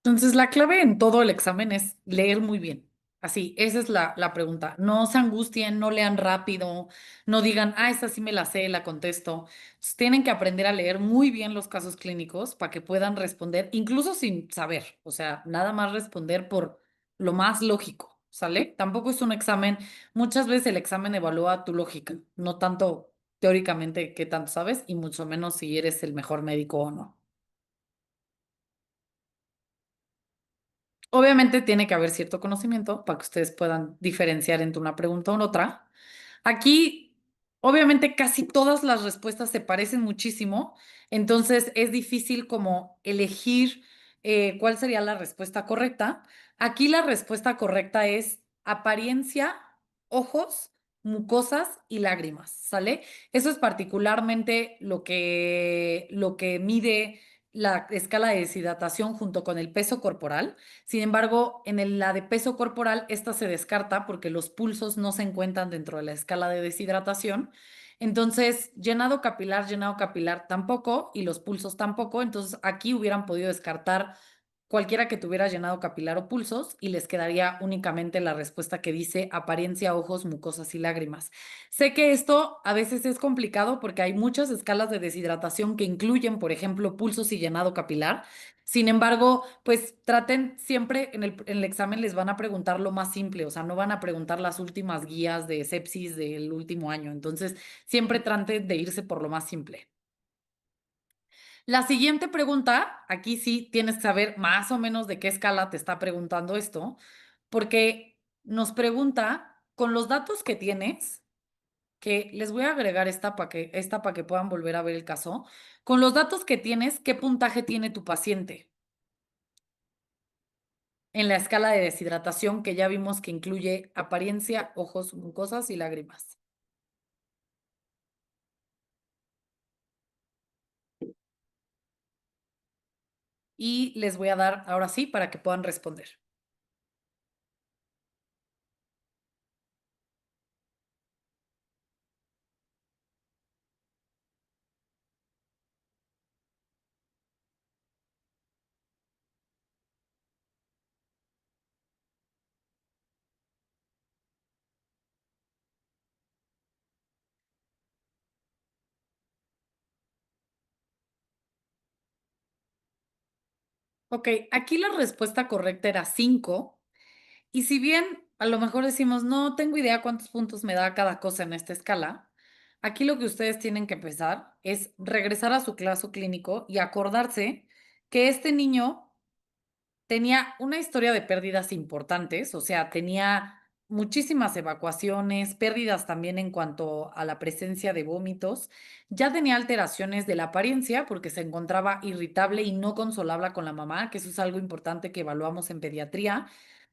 Speaker 2: Entonces, la clave en todo el examen es leer muy bien. Así, esa es la pregunta. No se angustien, no lean rápido, no digan, ah, esa sí me la sé, la contesto. Tienen que aprender a leer muy bien los casos clínicos para que puedan responder, incluso sin saber. O sea, nada más responder por lo más lógico, ¿sale? Tampoco es un examen. Muchas veces el examen evalúa tu lógica, no tanto teóricamente qué tanto sabes y mucho menos si eres el mejor médico o no. Obviamente tiene que haber cierto conocimiento para que ustedes puedan diferenciar entre una pregunta o otra. Aquí, obviamente, casi todas las respuestas se parecen muchísimo, entonces es difícil como elegir cuál sería la respuesta correcta. Aquí la respuesta correcta es apariencia, ojos, mucosas y lágrimas, ¿sale? Eso es particularmente lo que mide la escala de deshidratación junto con el peso corporal. Sin embargo, la de peso corporal, esta se descarta porque los pulsos no se encuentran dentro de la escala de deshidratación. Entonces, llenado capilar tampoco y los pulsos tampoco. Entonces, aquí hubieran podido descartar cualquiera que tuviera llenado capilar o pulsos y les quedaría únicamente la respuesta que dice apariencia, ojos, mucosas y lágrimas. Sé que esto a veces es complicado porque hay muchas escalas de deshidratación que incluyen, por ejemplo, pulsos y llenado capilar. Sin embargo, pues traten siempre en el examen les van a preguntar lo más simple, o sea, no van a preguntar las últimas guías de sepsis del último año. Entonces, siempre traten de irse por lo más simple. La siguiente pregunta, aquí sí tienes que saber más o menos de qué escala te está preguntando esto, porque nos pregunta con los datos que tienes, que les voy a agregar esta para que puedan volver a ver el caso, con los datos que tienes, ¿qué puntaje tiene tu paciente en la escala de deshidratación que ya vimos que incluye apariencia, ojos, mucosas y lágrimas? Y les voy a dar ahora sí para que puedan responder. Ok, aquí la respuesta correcta era 5. Y si bien a lo mejor decimos, no tengo idea cuántos puntos me da cada cosa en esta escala, aquí lo que ustedes tienen que empezar es regresar a su caso clínico y acordarse que este niño tenía una historia de pérdidas importantes, o sea, tenía muchísimas evacuaciones, pérdidas también en cuanto a la presencia de vómitos, ya tenía alteraciones de la apariencia porque se encontraba irritable y no consolable con la mamá, que eso es algo importante que evaluamos en pediatría.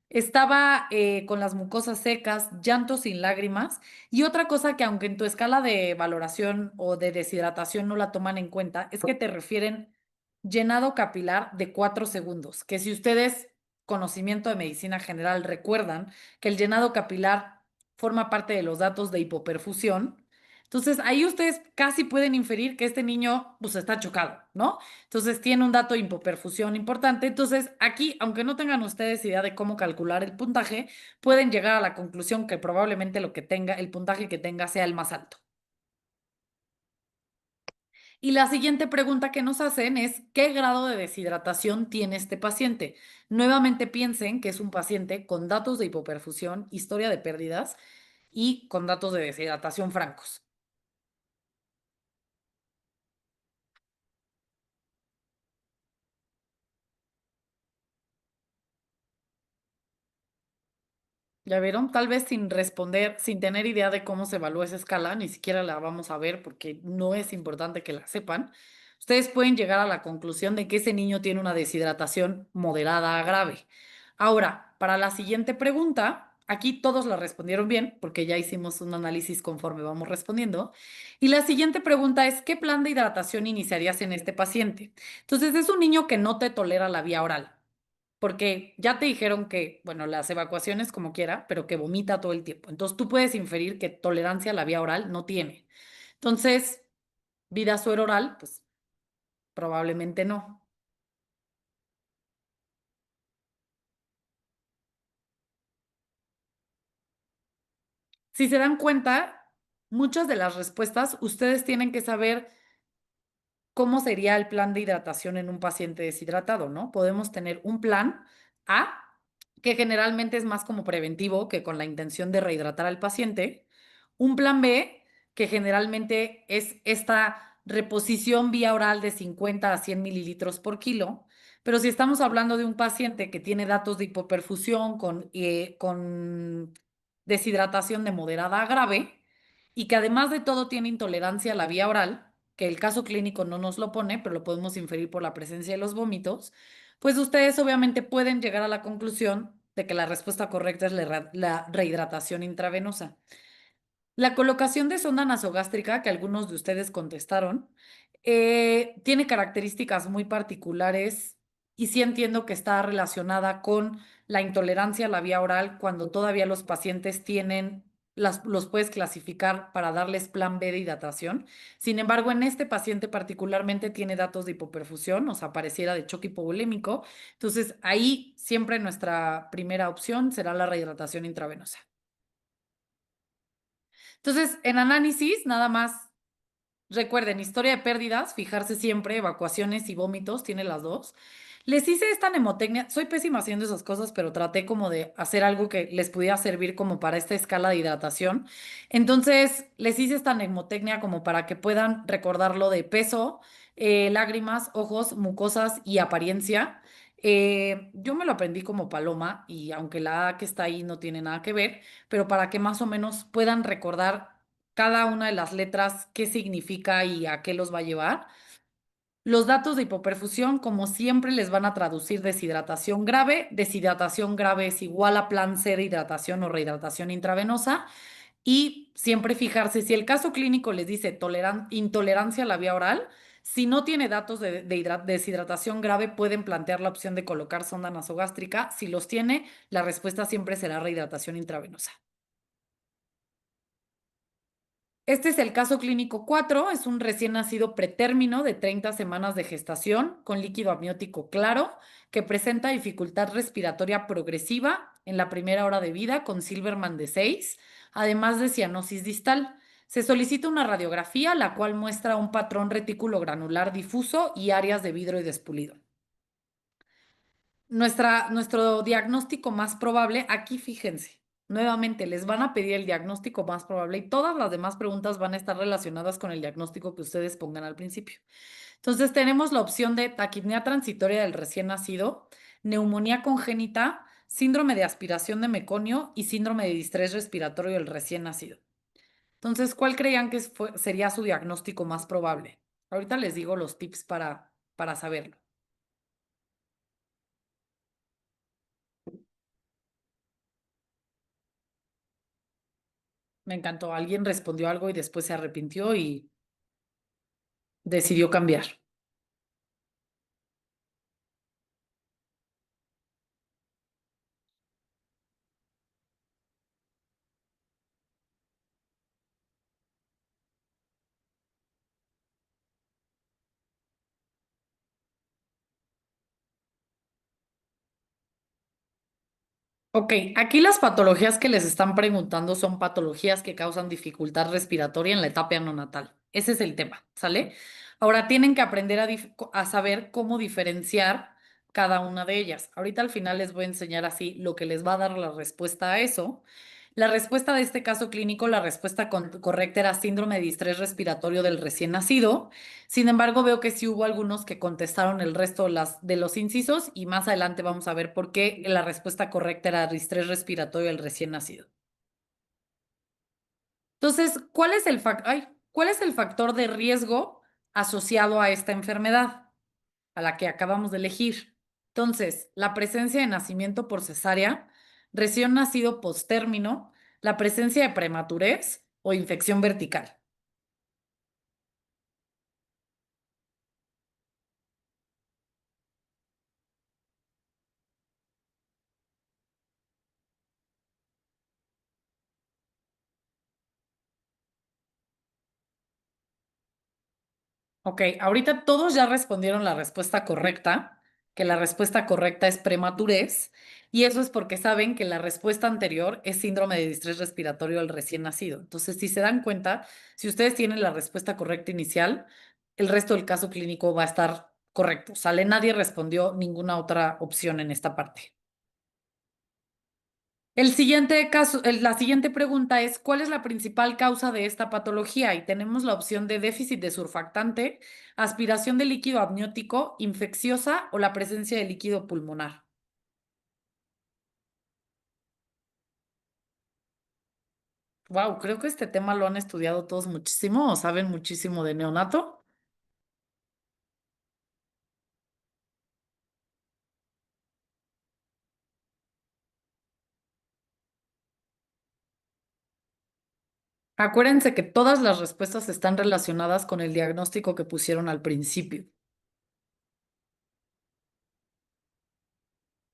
Speaker 2: Estaba con las mucosas secas, llanto sin lágrimas. Y otra cosa que aunque en tu escala de valoración o de deshidratación no la toman en cuenta, es que te refieren llenado capilar de 4 segundos, que si ustedes, conocimiento de medicina general, recuerdan que el llenado capilar forma parte de los datos de hipoperfusión, entonces ahí ustedes casi pueden inferir que este niño pues está chocado, ¿no? Entonces tiene un dato de hipoperfusión importante. Entonces aquí, aunque no tengan ustedes idea de cómo calcular el puntaje, pueden llegar a la conclusión que probablemente lo que tenga, el puntaje que tenga sea el más alto. Y la siguiente pregunta que nos hacen es, ¿qué grado de deshidratación tiene este paciente? Nuevamente piensen que es un paciente con datos de hipoperfusión, historia de pérdidas y con datos de deshidratación francos. ¿Ya vieron? Tal vez sin responder, sin tener idea de cómo se evalúa esa escala, ni siquiera la vamos a ver porque no es importante que la sepan. Ustedes pueden llegar a la conclusión de que ese niño tiene una deshidratación moderada a grave. Ahora, para la siguiente pregunta, aquí todos la respondieron bien porque ya hicimos un análisis conforme vamos respondiendo. Y la siguiente pregunta es, ¿qué plan de hidratación iniciarías en este paciente? Entonces, es un niño que no te tolera la vía oral porque ya te dijeron que, bueno, las evacuaciones como quiera, pero que vomita todo el tiempo. Entonces tú puedes inferir que tolerancia a la vía oral no tiene. Entonces, vida suero oral, pues probablemente no. Si se dan cuenta, muchas de las respuestas ustedes tienen que saber cómo sería el plan de hidratación en un paciente deshidratado, ¿no? Podemos tener un plan A, que generalmente es más como preventivo que con la intención de rehidratar al paciente. Un plan B, que generalmente es esta reposición vía oral de 50 a 100 mililitros por kilo. Pero si estamos hablando de un paciente que tiene datos de hipoperfusión con deshidratación de moderada a grave y que además de todo tiene intolerancia a la vía oral, que el caso clínico no nos lo pone, pero lo podemos inferir por la presencia de los vómitos, pues ustedes obviamente pueden llegar a la conclusión de que la respuesta correcta es la rehidratación intravenosa. La colocación de sonda nasogástrica, que algunos de ustedes contestaron, tiene características muy particulares y sí entiendo que está relacionada con la intolerancia a la vía oral cuando todavía los pacientes tienen los puedes clasificar para darles plan B de hidratación. Sin embargo, en este paciente particularmente tiene datos de hipoperfusión, o sea, pareciera de choque hipovolémico. Entonces, ahí siempre nuestra primera opción será la rehidratación intravenosa. Entonces, en análisis, nada más recuerden, historia de pérdidas, fijarse siempre, evacuaciones y vómitos, tiene las dos. Les hice esta mnemotecnia, soy pésima haciendo esas cosas, pero traté como de hacer algo que les pudiera servir como para esta escala de hidratación. Entonces, les hice esta mnemotecnia como para que puedan recordarlo de peso, lágrimas, ojos, mucosas y apariencia. Yo me lo aprendí como paloma y aunque la A que está ahí no tiene nada que ver, pero para que más o menos puedan recordar cada una de las letras, qué significa y a qué los va a llevar. Los datos de hipoperfusión, como siempre, les van a traducir deshidratación grave. Deshidratación grave es igual a plan C de hidratación o rehidratación intravenosa. Y siempre fijarse, si el caso clínico les dice intolerancia a la vía oral, si no tiene datos de deshidratación grave, pueden plantear la opción de colocar sonda nasogástrica. Si los tiene, la respuesta siempre será rehidratación intravenosa. Este es el caso clínico 4. Es un recién nacido pretérmino de 30 semanas de gestación con líquido amniótico claro que presenta dificultad respiratoria progresiva en la primera hora de vida con Silverman de 6, además de cianosis distal. Se solicita una radiografía, la cual muestra un patrón retículo granular difuso y áreas de vidrio y despulido. Nuestro diagnóstico más probable, aquí fíjense, nuevamente les van a pedir el diagnóstico más probable y todas las demás preguntas van a estar relacionadas con el diagnóstico que ustedes pongan al principio. Entonces tenemos la opción de taquipnea transitoria del recién nacido, neumonía congénita, síndrome de aspiración de meconio y síndrome de distrés respiratorio del recién nacido. Entonces, ¿cuál creían que sería su diagnóstico más probable? Ahorita les digo los tips para saberlo. Me encantó. Alguien respondió algo y después se arrepintió y decidió cambiar. Ok, aquí las patologías que les están preguntando son patologías que causan dificultad respiratoria en la etapa neonatal. Ese es el tema, ¿sale? Ahora tienen que aprender a saber cómo diferenciar cada una de ellas. Ahorita al final les voy a enseñar así lo que les va a dar la respuesta a eso. La respuesta de este caso clínico, la respuesta correcta era síndrome de distrés respiratorio del recién nacido. Sin embargo, veo que sí hubo algunos que contestaron el resto de los incisos y más adelante vamos a ver por qué la respuesta correcta era distrés respiratorio del recién nacido. Entonces, ¿cuál es el factor de riesgo asociado a esta enfermedad, a la que acabamos de elegir? Entonces, la presencia de nacimiento por cesárea, recién nacido postérmino, la presencia de prematurez o infección vertical. Ok, ahorita todos ya respondieron la respuesta correcta, que la respuesta correcta es prematurez, y eso es porque saben que la respuesta anterior es síndrome de distrés respiratorio del recién nacido. Entonces, si se dan cuenta, si ustedes tienen la respuesta correcta inicial, el resto del caso clínico va a estar correcto. Sale, nadie respondió ninguna otra opción en esta parte. El siguiente caso, la siguiente pregunta es, ¿cuál es la principal causa de esta patología? Y tenemos la opción de déficit de surfactante, aspiración de líquido amniótico, infecciosa o la presencia de líquido pulmonar. Wow, creo que este tema lo han estudiado todos muchísimo o saben muchísimo de neonato. Acuérdense que todas las respuestas están relacionadas con el diagnóstico que pusieron al principio.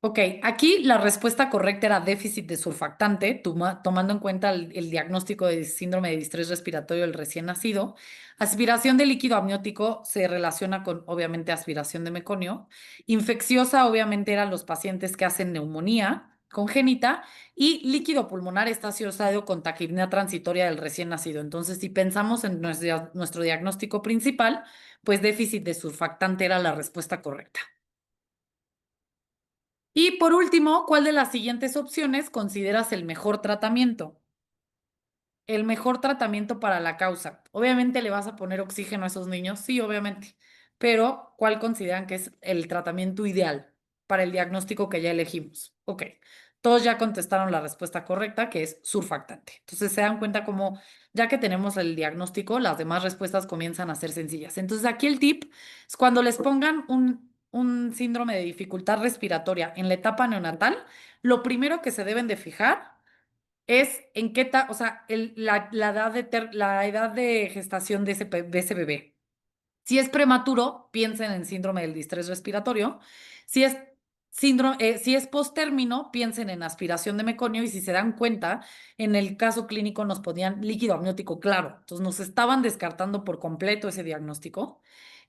Speaker 2: Ok, aquí la respuesta correcta era déficit de surfactante, tomando en cuenta el diagnóstico de síndrome de distrés respiratorio del recién nacido. Aspiración de líquido amniótico se relaciona con, obviamente, aspiración de meconio. Infecciosa, obviamente, eran los pacientes que hacen neumonía congénita y líquido pulmonar está asociado con taquipnea transitoria del recién nacido. Entonces, si pensamos en nuestro diagnóstico principal, pues déficit de surfactante era la respuesta correcta. Y por último, ¿cuál de las siguientes opciones consideras el mejor tratamiento? El mejor tratamiento para la causa. Obviamente le vas a poner oxígeno a esos niños, sí, obviamente, pero ¿cuál consideran que es el tratamiento ideal para el diagnóstico que ya elegimos? Ok, todos ya contestaron la respuesta correcta, que es surfactante. Entonces se dan cuenta como ya que tenemos el diagnóstico, las demás respuestas comienzan a ser sencillas. Entonces aquí el tip es cuando les pongan un síndrome de dificultad respiratoria en la etapa neonatal, lo primero que se deben de fijar es en qué o sea, la edad la edad de gestación de de ese bebé. Si es prematuro, piensen en síndrome del distrés respiratorio. Si es si es postérmino, piensen en aspiración de meconio y si se dan cuenta, en el caso clínico nos ponían líquido amniótico claro. Entonces nos estaban descartando por completo ese diagnóstico.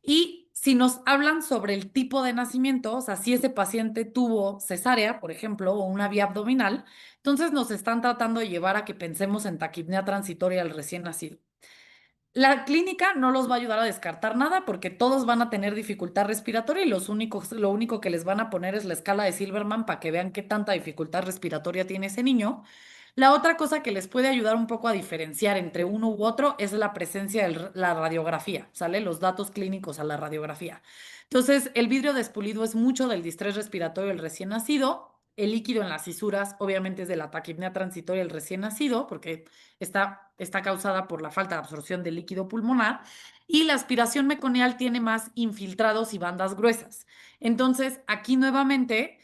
Speaker 2: Y si nos hablan sobre el tipo de nacimiento, o sea, si ese paciente tuvo cesárea, por ejemplo, o una vía abdominal, entonces nos están tratando de llevar a que pensemos en taquipnea transitoria al recién nacido. La clínica no los va a ayudar a descartar nada porque todos van a tener dificultad respiratoria y lo único que les van a poner es la escala de Silverman para que vean qué tanta dificultad respiratoria tiene ese niño. La otra cosa que les puede ayudar un poco a diferenciar entre uno u otro es la presencia de la radiografía, ¿sale? Los datos clínicos a la radiografía. Entonces, el vidrio despulido es mucho del distrés respiratorio del recién nacido. El líquido en las cisuras, obviamente, es de la taquipnea transitoria del recién nacido, porque está causada por la falta de absorción de líquido pulmonar. Y la aspiración meconial tiene más infiltrados y bandas gruesas. Entonces, aquí nuevamente,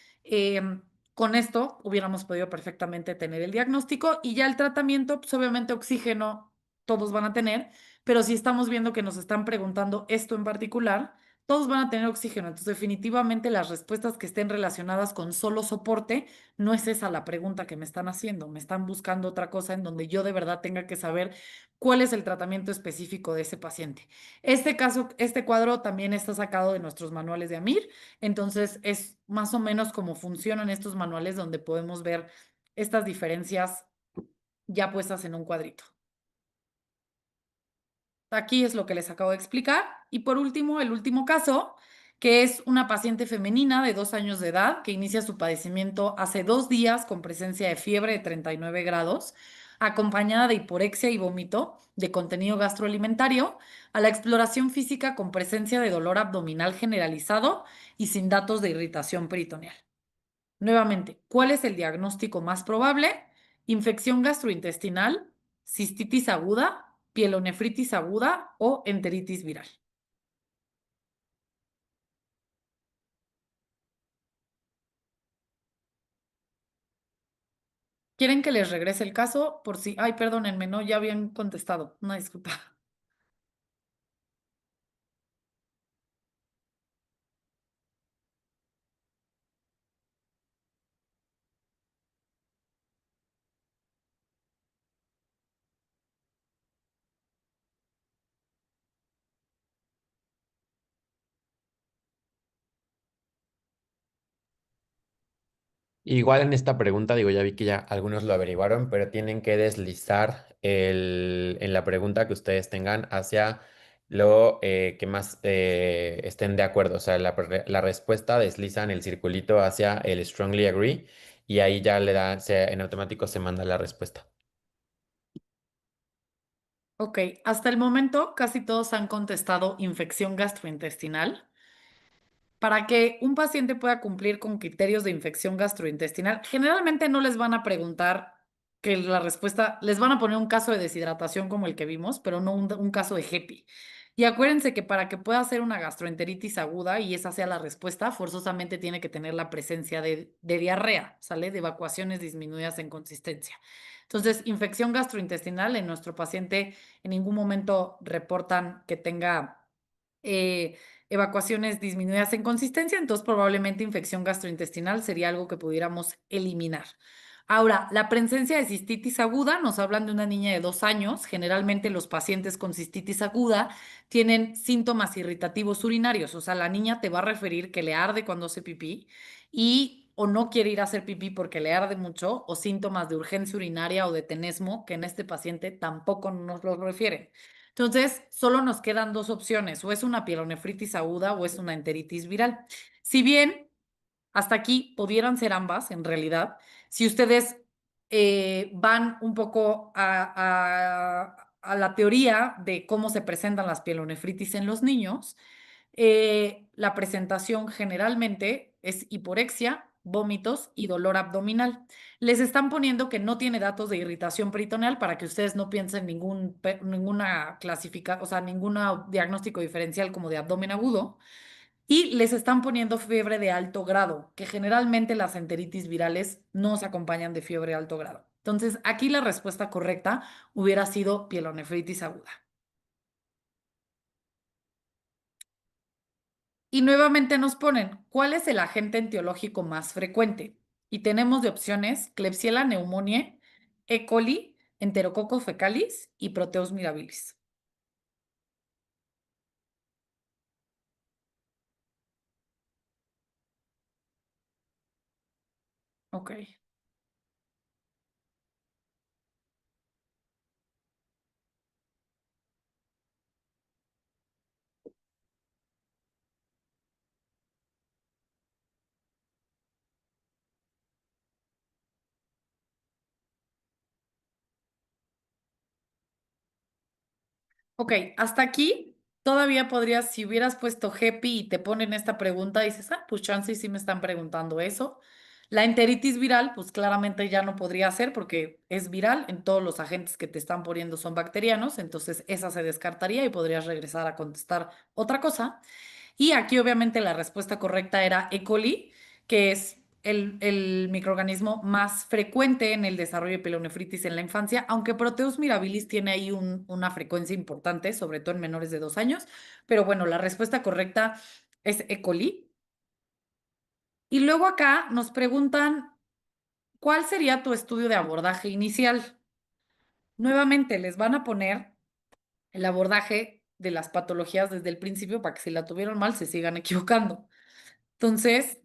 Speaker 2: con esto hubiéramos podido perfectamente tener el diagnóstico y ya el tratamiento, pues obviamente oxígeno todos van a tener, pero si estamos viendo que nos están preguntando esto en particular, todos van a tener oxígeno. Entonces, definitivamente las respuestas que estén relacionadas con solo soporte, no es esa la pregunta que me están haciendo. Me están buscando otra cosa en donde yo de verdad tenga que saber cuál es el tratamiento específico de ese paciente. Este caso, este cuadro también está sacado de nuestros manuales de AMIR, entonces es más o menos cómo funcionan estos manuales donde podemos ver estas diferencias ya puestas en un cuadrito. Aquí es lo que les acabo de explicar. Y por último, el último caso, que es una paciente femenina de 2 años de edad que inicia su padecimiento hace 2 días con presencia de fiebre de 39 grados, acompañada de hiporexia y vómito de contenido gastroalimentario, a la exploración física con presencia de dolor abdominal generalizado y sin datos de irritación peritoneal. Nuevamente, ¿cuál es el diagnóstico más probable? Infección gastrointestinal, cistitis aguda, pielonefritis aguda o enteritis viral. ¿Quieren que les regrese el caso? Por si, ay, perdónenme, no, ya habían contestado. Una disculpa.
Speaker 1: Igual en esta pregunta, digo, ya vi que ya algunos lo averiguaron, pero tienen que deslizar en la pregunta que ustedes tengan hacia lo que más estén de acuerdo. O sea, la respuesta deslizan el circulito hacia el strongly agree y ahí ya le da, en automático se manda la respuesta.
Speaker 2: Ok, hasta el momento casi todos han contestado infección gastrointestinal. Para que un paciente pueda cumplir con criterios de infección gastrointestinal, generalmente no les van a preguntar que la respuesta, les van a poner un caso de deshidratación como el que vimos, pero no un caso de HEPI. Y acuérdense que para que pueda hacer una gastroenteritis aguda y esa sea la respuesta, forzosamente tiene que tener la presencia de diarrea, ¿sale? De evacuaciones disminuidas en consistencia. Entonces, infección gastrointestinal en nuestro paciente en ningún momento reportan que tenga evacuaciones disminuidas en consistencia, entonces probablemente infección gastrointestinal sería algo que pudiéramos eliminar. Ahora, la presencia de cistitis aguda, nos hablan de una niña de 2 años. Generalmente los pacientes con cistitis aguda tienen síntomas irritativos urinarios, o sea, la niña te va a referir que le arde cuando hace pipí y o no quiere ir a hacer pipí porque le arde mucho, o síntomas de urgencia urinaria o de tenesmo, que en este paciente tampoco nos los refieren. Entonces, solo nos quedan dos opciones, o es una pielonefritis aguda o es una enteritis viral. Si bien hasta aquí pudieran ser ambas, en realidad, si ustedes van un poco a la teoría de cómo se presentan las pielonefritis en los niños, la presentación generalmente es hiporexia, vómitos y dolor abdominal. Les están poniendo que no tiene datos de irritación peritoneal para que ustedes no piensen ninguna clasificación, o sea, ningún diagnóstico diferencial como de abdomen agudo. Y les están poniendo fiebre de alto grado, que generalmente las enteritis virales no se acompañan de fiebre de alto grado. Entonces, aquí la respuesta correcta hubiera sido pielonefritis aguda. Y nuevamente nos ponen, ¿cuál es el agente etiológico más frecuente? Y tenemos de opciones Klebsiella pneumoniae, E. coli, Enterococcus fecalis y Proteus mirabilis. Ok. Ok, hasta aquí todavía podrías, si hubieras puesto HEPI y te ponen esta pregunta, dices, ah, pues chance y sí me están preguntando eso. La enteritis viral, pues claramente ya no podría ser porque es viral, en todos los agentes que te están poniendo son bacterianos, entonces esa se descartaría y podrías regresar a contestar otra cosa. Y aquí obviamente la respuesta correcta era E. coli, que es el microorganismo más frecuente en el desarrollo de pielonefritis en la infancia, aunque Proteus mirabilis tiene ahí una frecuencia importante, sobre todo en menores de 2 años. Pero bueno, la respuesta correcta es E. coli. Y luego acá nos preguntan, ¿cuál sería tu estudio de abordaje inicial? Nuevamente les van a poner el abordaje de las patologías desde el principio para que si la tuvieron mal se sigan equivocando. Entonces,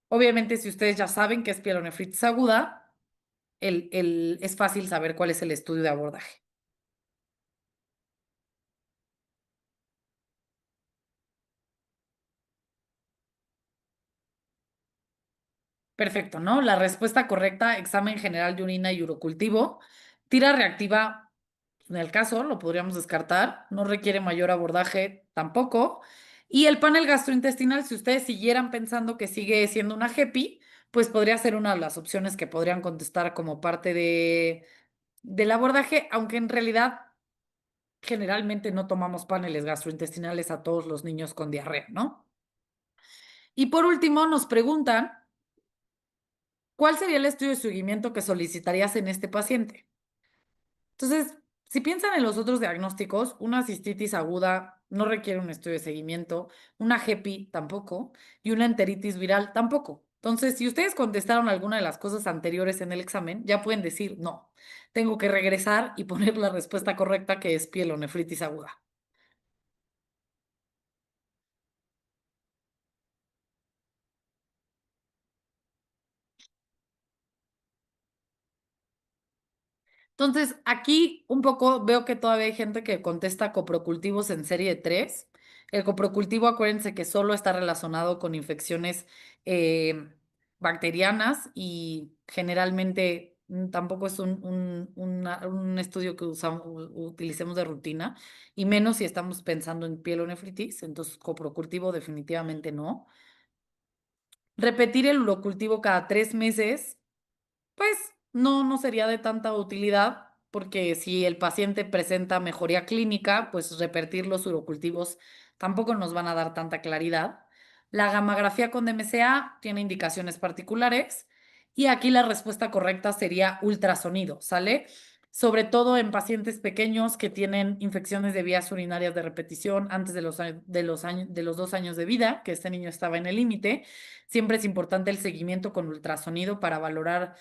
Speaker 2: obviamente, si ustedes ya saben que es pielonefritis aguda, es fácil saber cuál es el estudio de abordaje. Perfecto, ¿no? La respuesta correcta, examen general de orina y urocultivo. Tira reactiva, en el caso, lo podríamos descartar. No requiere mayor abordaje tampoco. Y el panel gastrointestinal, si ustedes siguieran pensando que sigue siendo una GEPI, pues podría ser una de las opciones que podrían contestar como parte del abordaje, aunque en realidad generalmente no tomamos paneles gastrointestinales a todos los niños con diarrea, ¿no? Y por último, nos preguntan, ¿cuál sería el estudio de seguimiento que solicitarías en este paciente? Entonces, si piensan en los otros diagnósticos, una cistitis aguda no requiere un estudio de seguimiento, una GEPI tampoco y una enteritis viral tampoco. Entonces, si ustedes contestaron alguna de las cosas anteriores en el examen, ya pueden decir, no, tengo que regresar y poner la respuesta correcta que es pielonefritis aguda. Entonces, aquí un poco veo que todavía hay gente que contesta coprocultivos en serie de 3. El coprocultivo, acuérdense que solo está relacionado con infecciones eh, bacterianas y generalmente tampoco es un estudio que utilicemos de rutina, y menos si estamos pensando en pielonefritis, entonces coprocultivo definitivamente no. Repetir el urocultivo cada 3 meses. Pues no sería de tanta utilidad porque si el paciente presenta mejoría clínica, pues repetir los urocultivos tampoco nos van a dar tanta claridad. La gammagrafía con DMCA tiene indicaciones particulares y aquí la respuesta correcta sería ultrasonido, ¿sale? sobre todo en pacientes pequeños que tienen infecciones de vías urinarias de repetición antes de los 2 años de vida, que este niño estaba en el límite. Siempre es importante el seguimiento con ultrasonido para valorar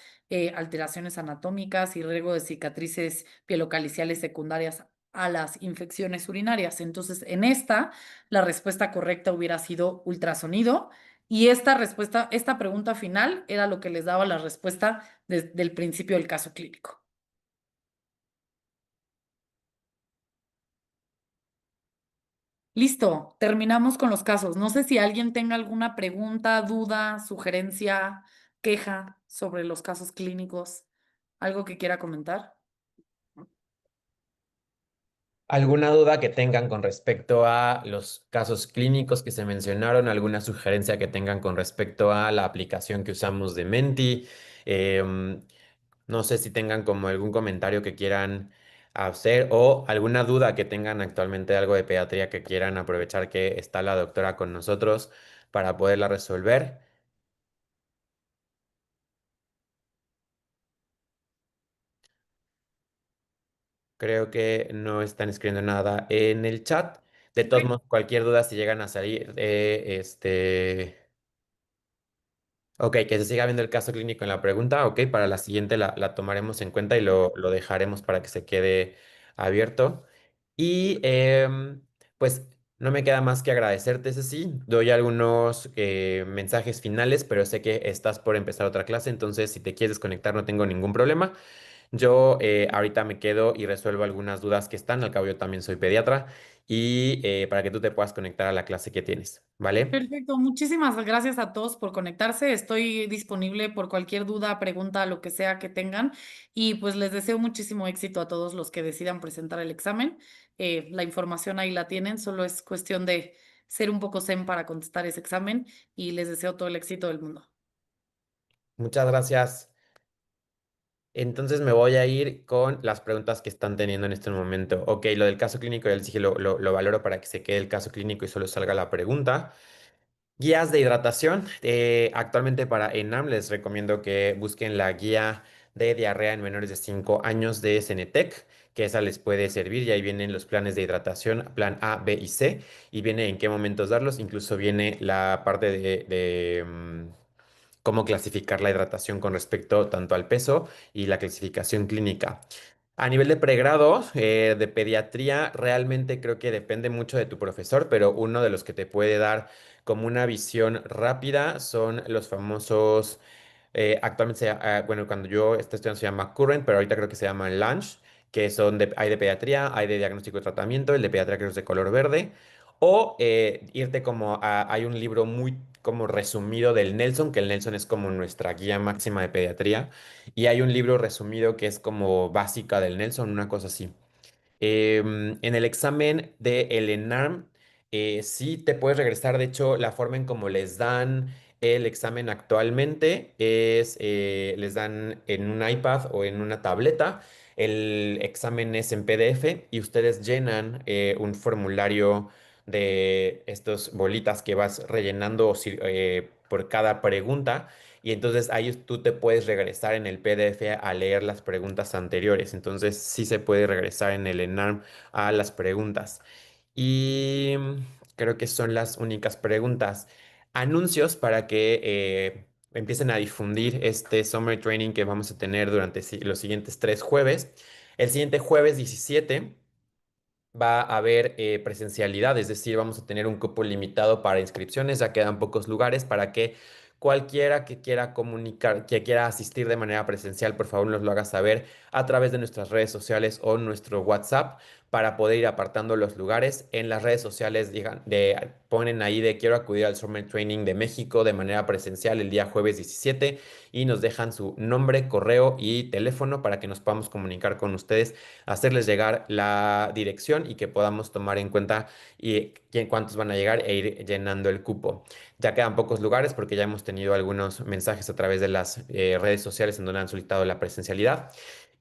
Speaker 2: alteraciones anatómicas y riesgo de cicatrices pielocaliciales secundarias a las infecciones urinarias. Entonces, en esta, la respuesta correcta hubiera sido ultrasonido. Y esta respuesta, esta pregunta final era lo que les daba la respuesta desde el principio del caso clínico. Listo, terminamos con los casos. No sé si alguien tenga alguna pregunta, duda, sugerencia, queja sobre los casos clínicos, algo que quiera comentar.
Speaker 1: ¿Alguna duda que tengan con respecto a los casos clínicos que se mencionaron? ¿Alguna sugerencia que tengan con respecto a la aplicación que usamos de Menti? Em, no sé si tengan como algún comentario que quieran hacer o alguna duda que tengan actualmente de algo de pediatría que quieran aprovechar que está la doctora con nosotros para poderla resolver. Creo que no están escribiendo nada en el chat. De todos
Speaker 2: Perfecto.
Speaker 1: modos, cualquier duda si llegan a salir, ok, que se siga viendo el caso clínico en la pregunta. Ok, para la siguiente la tomaremos en cuenta y lo dejaremos para que se quede abierto. Y pues no me queda más que agradecerte, Ceci. Doy algunos mensajes finales, pero sé que estás por empezar otra clase, entonces si te quieres desconectar no tengo ningún problema. Yo ahorita me quedo y resuelvo algunas dudas que están. Al cabo yo también soy pediatra y para que tú te puedas conectar a la clase que tienes, ¿vale?
Speaker 2: Perfecto, muchísimas gracias a todos por conectarse. Estoy disponible por cualquier duda, pregunta, lo que sea que tengan. Y pues les deseo muchísimo éxito a todos los que decidan presentar el examen. La información ahí la tienen, solo es cuestión de ser un poco zen para contestar ese examen y les deseo todo el éxito del mundo.
Speaker 1: Muchas gracias. Entonces me voy a ir con las preguntas que están teniendo en este momento. Ok, lo del caso clínico ya les dije, lo valoro para que se quede el caso clínico y solo salga la pregunta. Guías de hidratación. Actualmente para ENAM les recomiendo que busquen la guía de diarrea en menores de 5 años de Cenetec, que esa les puede servir. Y ahí vienen los planes de hidratación, plan A, B y C, y viene en qué momentos darlos. Incluso viene la parte de cómo clasificar la hidratación con respecto tanto al peso y la clasificación clínica. A nivel de pregrado, de pediatría, realmente creo que depende mucho de tu profesor, pero uno de los que te puede dar como una visión rápida son los famosos, actualmente, bueno, cuando yo estoy estudiando se llama Current, pero ahorita creo que se llama Lunch, que son hay de pediatría, hay de diagnóstico y tratamiento, el de pediatría creo que es de color verde, o irte como hay un libro muy como resumido del Nelson, que el Nelson es como nuestra guía máxima de pediatría, y hay un libro resumido que es como básica del Nelson, una cosa así. En el examen de el ENARM, sí te puedes regresar. De hecho, la forma en cómo les dan el examen actualmente es, les dan en un iPad o en una tableta. El examen es en PDF y ustedes llenan un formulario de estos bolitas que vas rellenando por cada pregunta. Y entonces ahí tú te puedes regresar en el PDF a leer las preguntas anteriores. Entonces sí se puede regresar en el ENARM a las preguntas. Y creo que son las únicas preguntas. Anuncios para que empiecen a difundir este Summer Training que vamos a tener durante los siguientes 3 jueves. El siguiente jueves 17 va a haber presencialidad, es decir, vamos a tener un cupo limitado para inscripciones, ya quedan pocos lugares para que cualquiera que quiera comunicar, que quiera asistir de manera presencial, por favor nos lo haga saber a través de nuestras redes sociales o nuestro WhatsApp para poder ir apartando los lugares. En las redes sociales ponen ahí de quiero acudir al Summer Training de México de manera presencial el día jueves 17 y nos dejan su nombre, correo y teléfono para que nos podamos comunicar con ustedes, hacerles llegar la dirección y que podamos tomar en cuenta cuántos van a llegar e ir llenando el cupo. Ya quedan pocos lugares porque ya hemos tenido algunos mensajes a través de las redes sociales en donde han solicitado la presencialidad.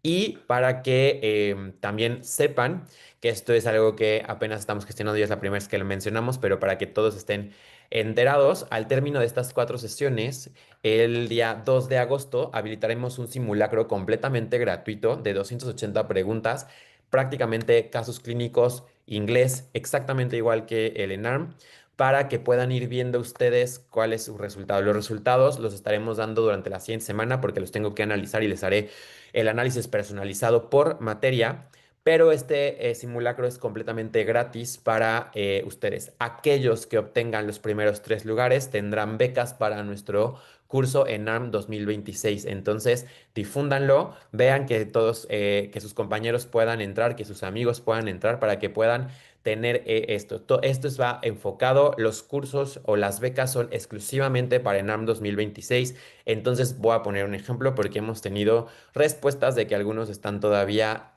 Speaker 1: Y para que también sepan que esto es algo que apenas estamos gestionando y es la primera vez que lo mencionamos, pero para que todos estén enterados, al término de estas 4 sesiones, el día 2 de agosto habilitaremos un simulacro completamente gratuito de 280 preguntas, prácticamente casos clínicos, inglés, exactamente igual que el ENARM, para que puedan ir viendo ustedes cuál es su resultado. Los resultados los estaremos dando durante la siguiente semana porque los tengo que analizar y les haré el análisis personalizado por materia, pero este simulacro es completamente gratis para ustedes. Aquellos que obtengan los primeros 3 lugares tendrán becas para nuestro curso ENARM 2026. Entonces, difúndanlo, vean que todos, que sus compañeros puedan entrar, que sus amigos puedan entrar para que puedan tener esto. Esto va enfocado, los cursos o las becas son exclusivamente para ENARM 2026. Entonces voy a poner un ejemplo porque hemos tenido respuestas de que algunos están todavía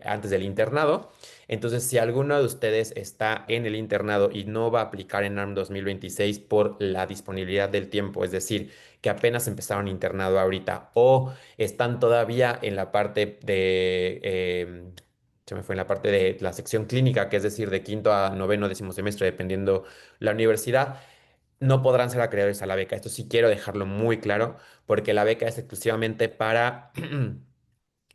Speaker 1: antes del internado. Entonces, si alguno de ustedes está en el internado y no va a aplicar en ARM 2026 por la disponibilidad del tiempo, es decir, que apenas empezaron internado ahorita o están todavía en la parte de... se me fue en la parte de la sección clínica, que es decir, de quinto a noveno, décimo semestre, dependiendo la universidad, no podrán ser acreedores a la beca. Esto sí quiero dejarlo muy claro, porque la beca es exclusivamente para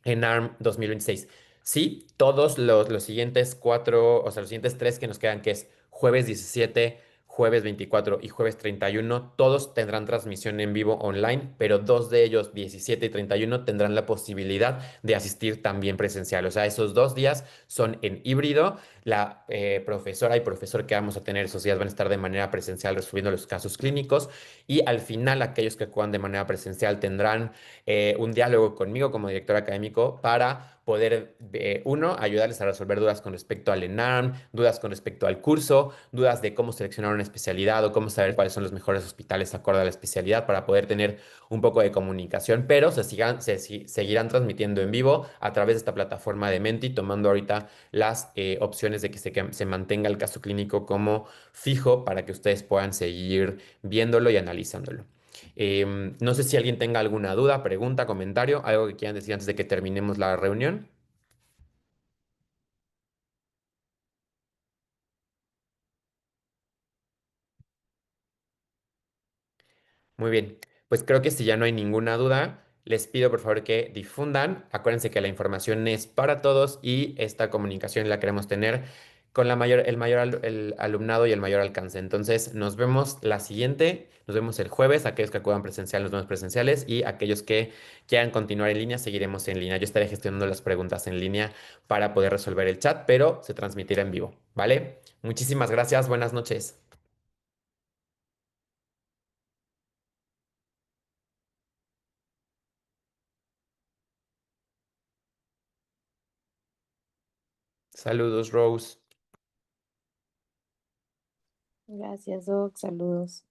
Speaker 1: en ARM 2026. Sí, todos los siguientes 4, o sea, los siguientes 3 que nos quedan, que es jueves 17, jueves 24 y jueves 31, todos tendrán transmisión en vivo online, pero 2 de ellos, 17 y 31, tendrán la posibilidad de asistir también presencial. O sea, esos 2 días son en híbrido. La profesora y profesor que vamos a tener esos días van a estar de manera presencial resolviendo los casos clínicos y al final aquellos que acudan de manera presencial tendrán un diálogo conmigo como director académico para poder, uno, ayudarles a resolver dudas con respecto al ENARM, dudas con respecto al curso, dudas de cómo seleccionar una especialidad o cómo saber cuáles son los mejores hospitales acorde a la especialidad para poder tener un poco de comunicación, pero seguirán transmitiendo en vivo a través de esta plataforma de Menti, tomando ahorita las opciones de que se mantenga el caso clínico como fijo para que ustedes puedan seguir viéndolo y analizándolo. No sé si alguien tenga alguna duda, pregunta, comentario, algo que quieran decir antes de que terminemos la reunión. Muy bien, pues creo que si ya no hay ninguna duda, les pido por favor que difundan. Acuérdense que la información es para todos y esta comunicación la queremos tener con el mayor el alumnado y el mayor alcance. Entonces, nos vemos la siguiente, nos vemos el jueves, aquellos que acudan presencial, nos vemos presenciales y aquellos que quieran continuar en línea, seguiremos en línea. Yo estaré gestionando las preguntas en línea para poder resolver el chat, pero se transmitirá en vivo, ¿vale? Muchísimas gracias, buenas noches. Saludos, Rose.
Speaker 3: Gracias, Doc. Saludos.